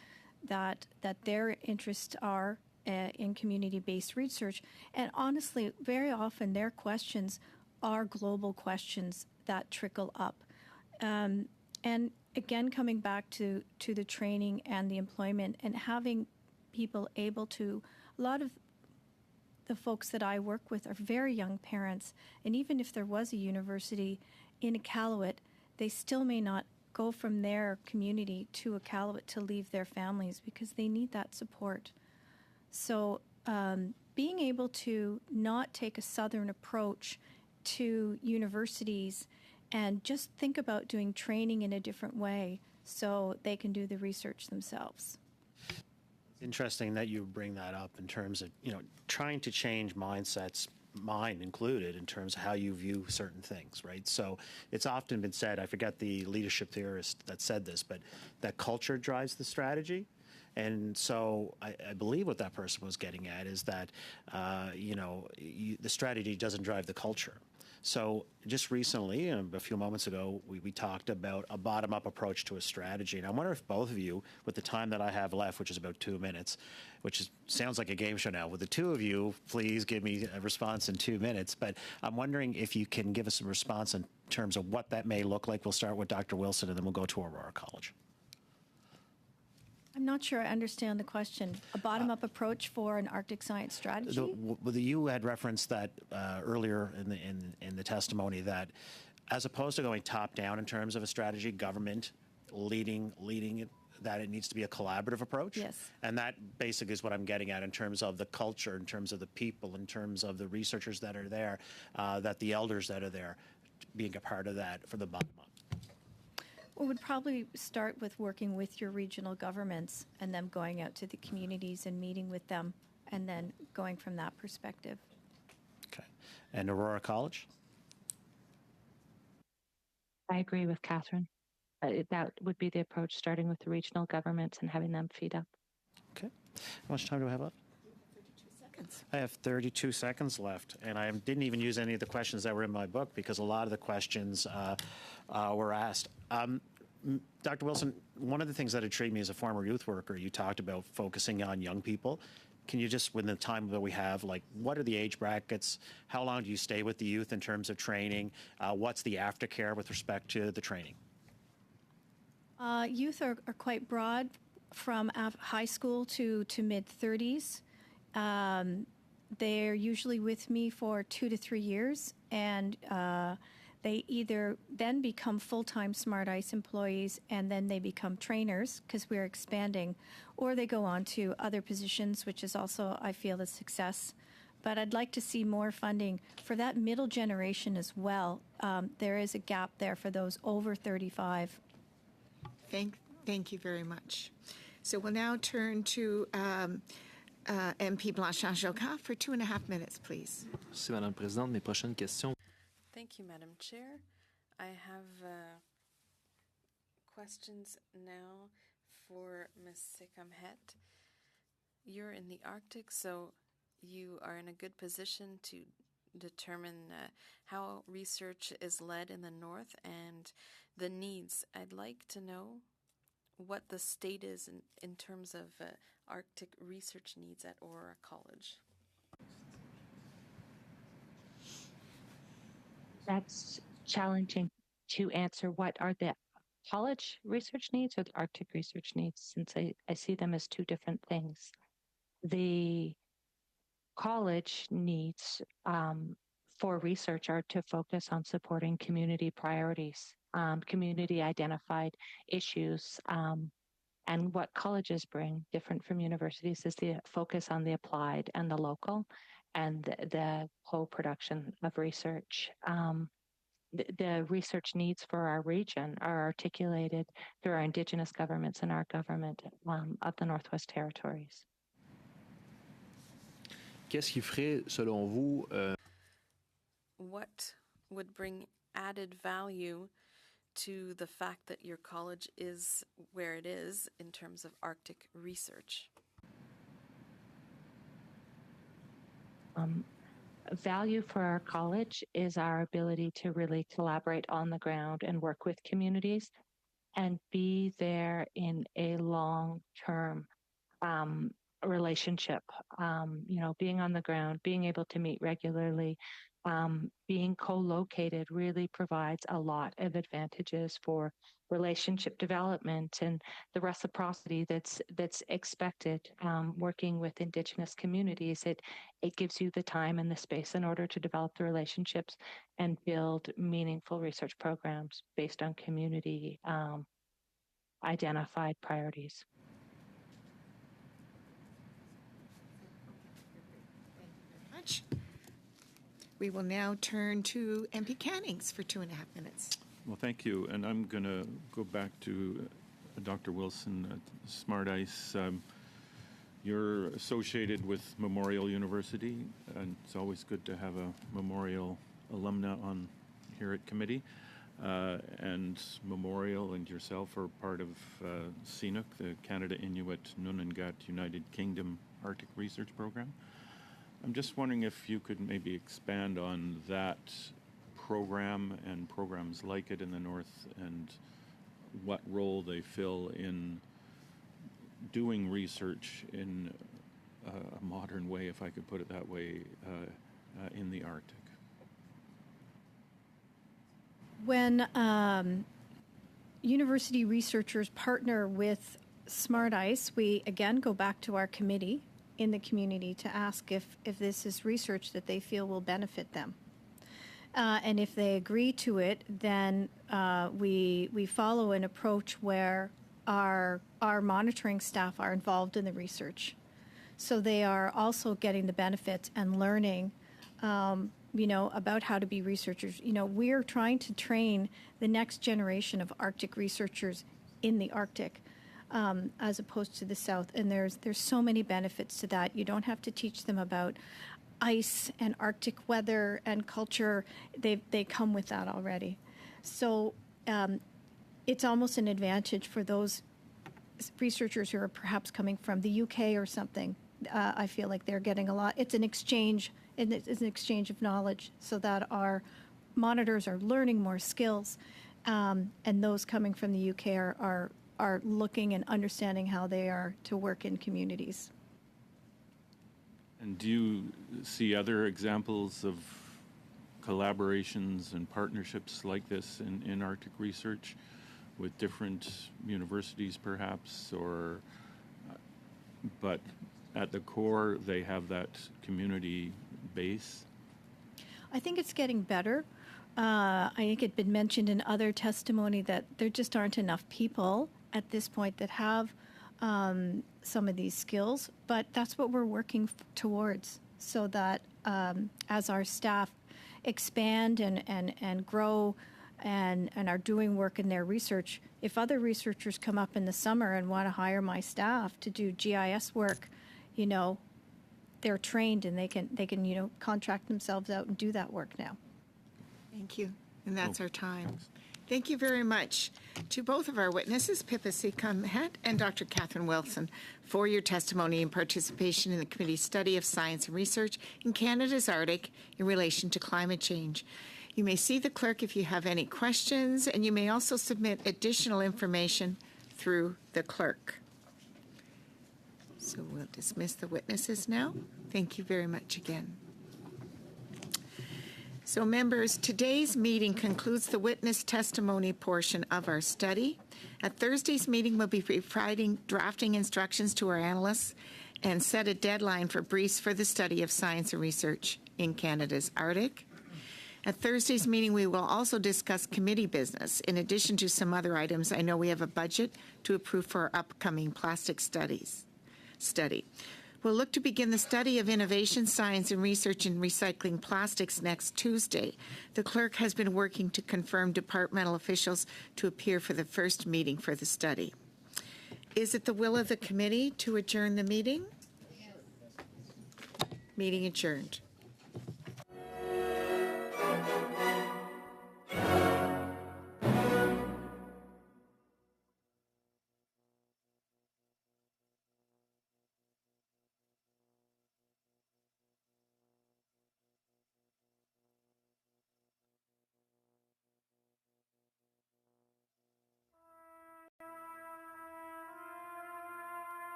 that their interests are in community-based research. And honestly, very often their questions are global questions that trickle up. And again, coming back to the training and the employment and having people able to, a lot of the folks that I work with are very young parents, and even if there was a university in Iqaluit, they still may not go from their community to Iqaluit to leave their families because they need that support. So being able to not take a southern approach to universities and just think about doing training in a different way so they can do the research themselves. It's interesting that you bring that up in terms of, trying to change mindsets, mine included, in terms of how you view certain things, right? So it's often been said, I forget the leadership theorist that said this, but that culture drives the strategy. And so I believe what that person was getting at is that, the strategy doesn't drive the culture. So just recently, a few moments ago, we talked about a bottom-up approach to a strategy. And I wonder if both of you, with the time that I have left, which is about 2 minutes, sounds like a game show now, with the two of you, please give me a response in 2 minutes. But I'm wondering if you can give us a response in terms of what that may look like. We'll start with Dr. Wilson, and then we'll go to Aurora College. I'm not sure I understand the question. A bottom-up approach for an Arctic science strategy? You had referenced that earlier in the testimony, that as opposed to going top-down in terms of a strategy, government leading it, that it needs to be a collaborative approach. Yes. And that basically is what I'm getting at in terms of the culture, in terms of the people, in terms of the researchers that are there, that the elders that are there, being a part of that for the bottom-up. We would probably start with working with your regional governments and then going out to the communities and meeting with them and then going from that perspective. Okay. And Aurora College? I agree with Catherine. That would be the approach, starting with the regional governments and having them feed up. Okay. How much time do I have left? 32 seconds. I have 32 seconds left, and I didn't even use any of the questions that were in my book because a lot of the questions were asked. Dr. Wilson, one of the things that intrigued me as a former youth worker, you talked about focusing on young people. Can you just, within the time that we have, what are the age brackets? How long do you stay with the youth in terms of training? What's the aftercare with respect to the training? Youth are quite broad, from high school to mid-30s. They're usually with me for 2 to 3 years, and they either then become full-time Smart Ice employees and then they become trainers because we're expanding, or they go on to other positions, which is also, I feel, a success. But I'd like to see more funding for that middle generation as well. There is a gap there for those over 35. Thank you very much. So we'll now turn to MP Blanchard-Jocat for 2.5 minutes, please. Merci, Madame la Présidente. Mes prochaines questions. Thank you, Madam Chair. I have questions now for Ms. Sekamhet. You're in the Arctic, so you are in a good position to determine how research is led in the North and the needs. I'd like to know what the state is in terms of Arctic research needs at Aurora College. That's challenging to answer. What are the college research needs or the Arctic research needs, since I see them as two different things. The college needs for research are to focus on supporting community priorities, community identified issues, and what colleges bring, different from universities, is the focus on the applied and the local and the co-production of research. The research needs for our region are articulated through our Indigenous governments and our government of the Northwest Territories. Qu'est-ce qui ferait, selon vous, what would bring added value to the fact that your college is where it is in terms of Arctic research? Value for our college is our ability to really collaborate on the ground and work with communities and be there in a long-term relationship. Being on the ground, being able to meet regularly, being co-located really provides a lot of advantages for relationship development and the reciprocity that's expected. Working with Indigenous communities, it gives you the time and the space in order to develop the relationships and build meaningful research programs based on community identified priorities. Much. We will now turn to MP Cannings for 2.5 minutes. Well, thank you. And I'm going to go back to Dr. Wilson at Smart Ice. You're associated with Memorial University, and it's always good to have a Memorial alumna on here at committee. And Memorial and yourself are part of CNUC, the Canada Inuit Nunangat United Kingdom Arctic Research Program. I'm just wondering if you could maybe expand on that program and programs like it in the North and what role they fill in doing research in a modern way, if I could put it that way, in the Arctic. When university researchers partner with Smart Ice, we again go back to our committee in the community to ask if this is research that they feel will benefit them. And if they agree to it, then we follow an approach where our monitoring staff are involved in the research. So they are also getting the benefits and learning about how to be researchers. We're trying to train the next generation of Arctic researchers in the Arctic, as opposed to the South. And there's so many benefits to that. You don't have to teach them about ice and Arctic weather and culture. They come with that already. So it's almost an advantage for those researchers who are perhaps coming from the UK or something. I feel like they're getting a lot. It's an exchange. It's an exchange of knowledge so that our monitors are learning more skills, and those coming from the UK are looking and understanding how they are to work in communities. And do you see other examples of collaborations and partnerships like this in Arctic research with different universities perhaps, but at the core they have that community base? I think it's getting better. I think it's been mentioned in other testimony that there just aren't enough people at this point that have some of these skills, but that's what we're working towards, so that as our staff expand and grow and are doing work in their research, if other researchers come up in the summer and want to hire my staff to do GIS work, they're trained and they can contract themselves out and do that work now. Thank you. And that's our time. Thank you very much to both of our witnesses, Pippa Seacombe-Het and Dr. Catherine Wilson, for your testimony and participation in the committee's study of science and research in Canada's Arctic in relation to climate change. You may see the clerk if you have any questions, and you may also submit additional information through the clerk. So we'll dismiss the witnesses now. Thank you very much again. So members, today's meeting concludes the witness testimony portion of our study. At Thursday's meeting, we'll be providing drafting instructions to our analysts and set a deadline for briefs for the study of science and research in Canada's Arctic. At Thursday's meeting, we will also discuss committee business. In addition to some other items, I know we have a budget to approve for our upcoming plastic study. We'll look to begin the study of innovation, science, and research in recycling plastics next Tuesday. The clerk has been working to confirm departmental officials to appear for the first meeting for the study. Is it the will of the committee to adjourn the meeting? Meeting adjourned.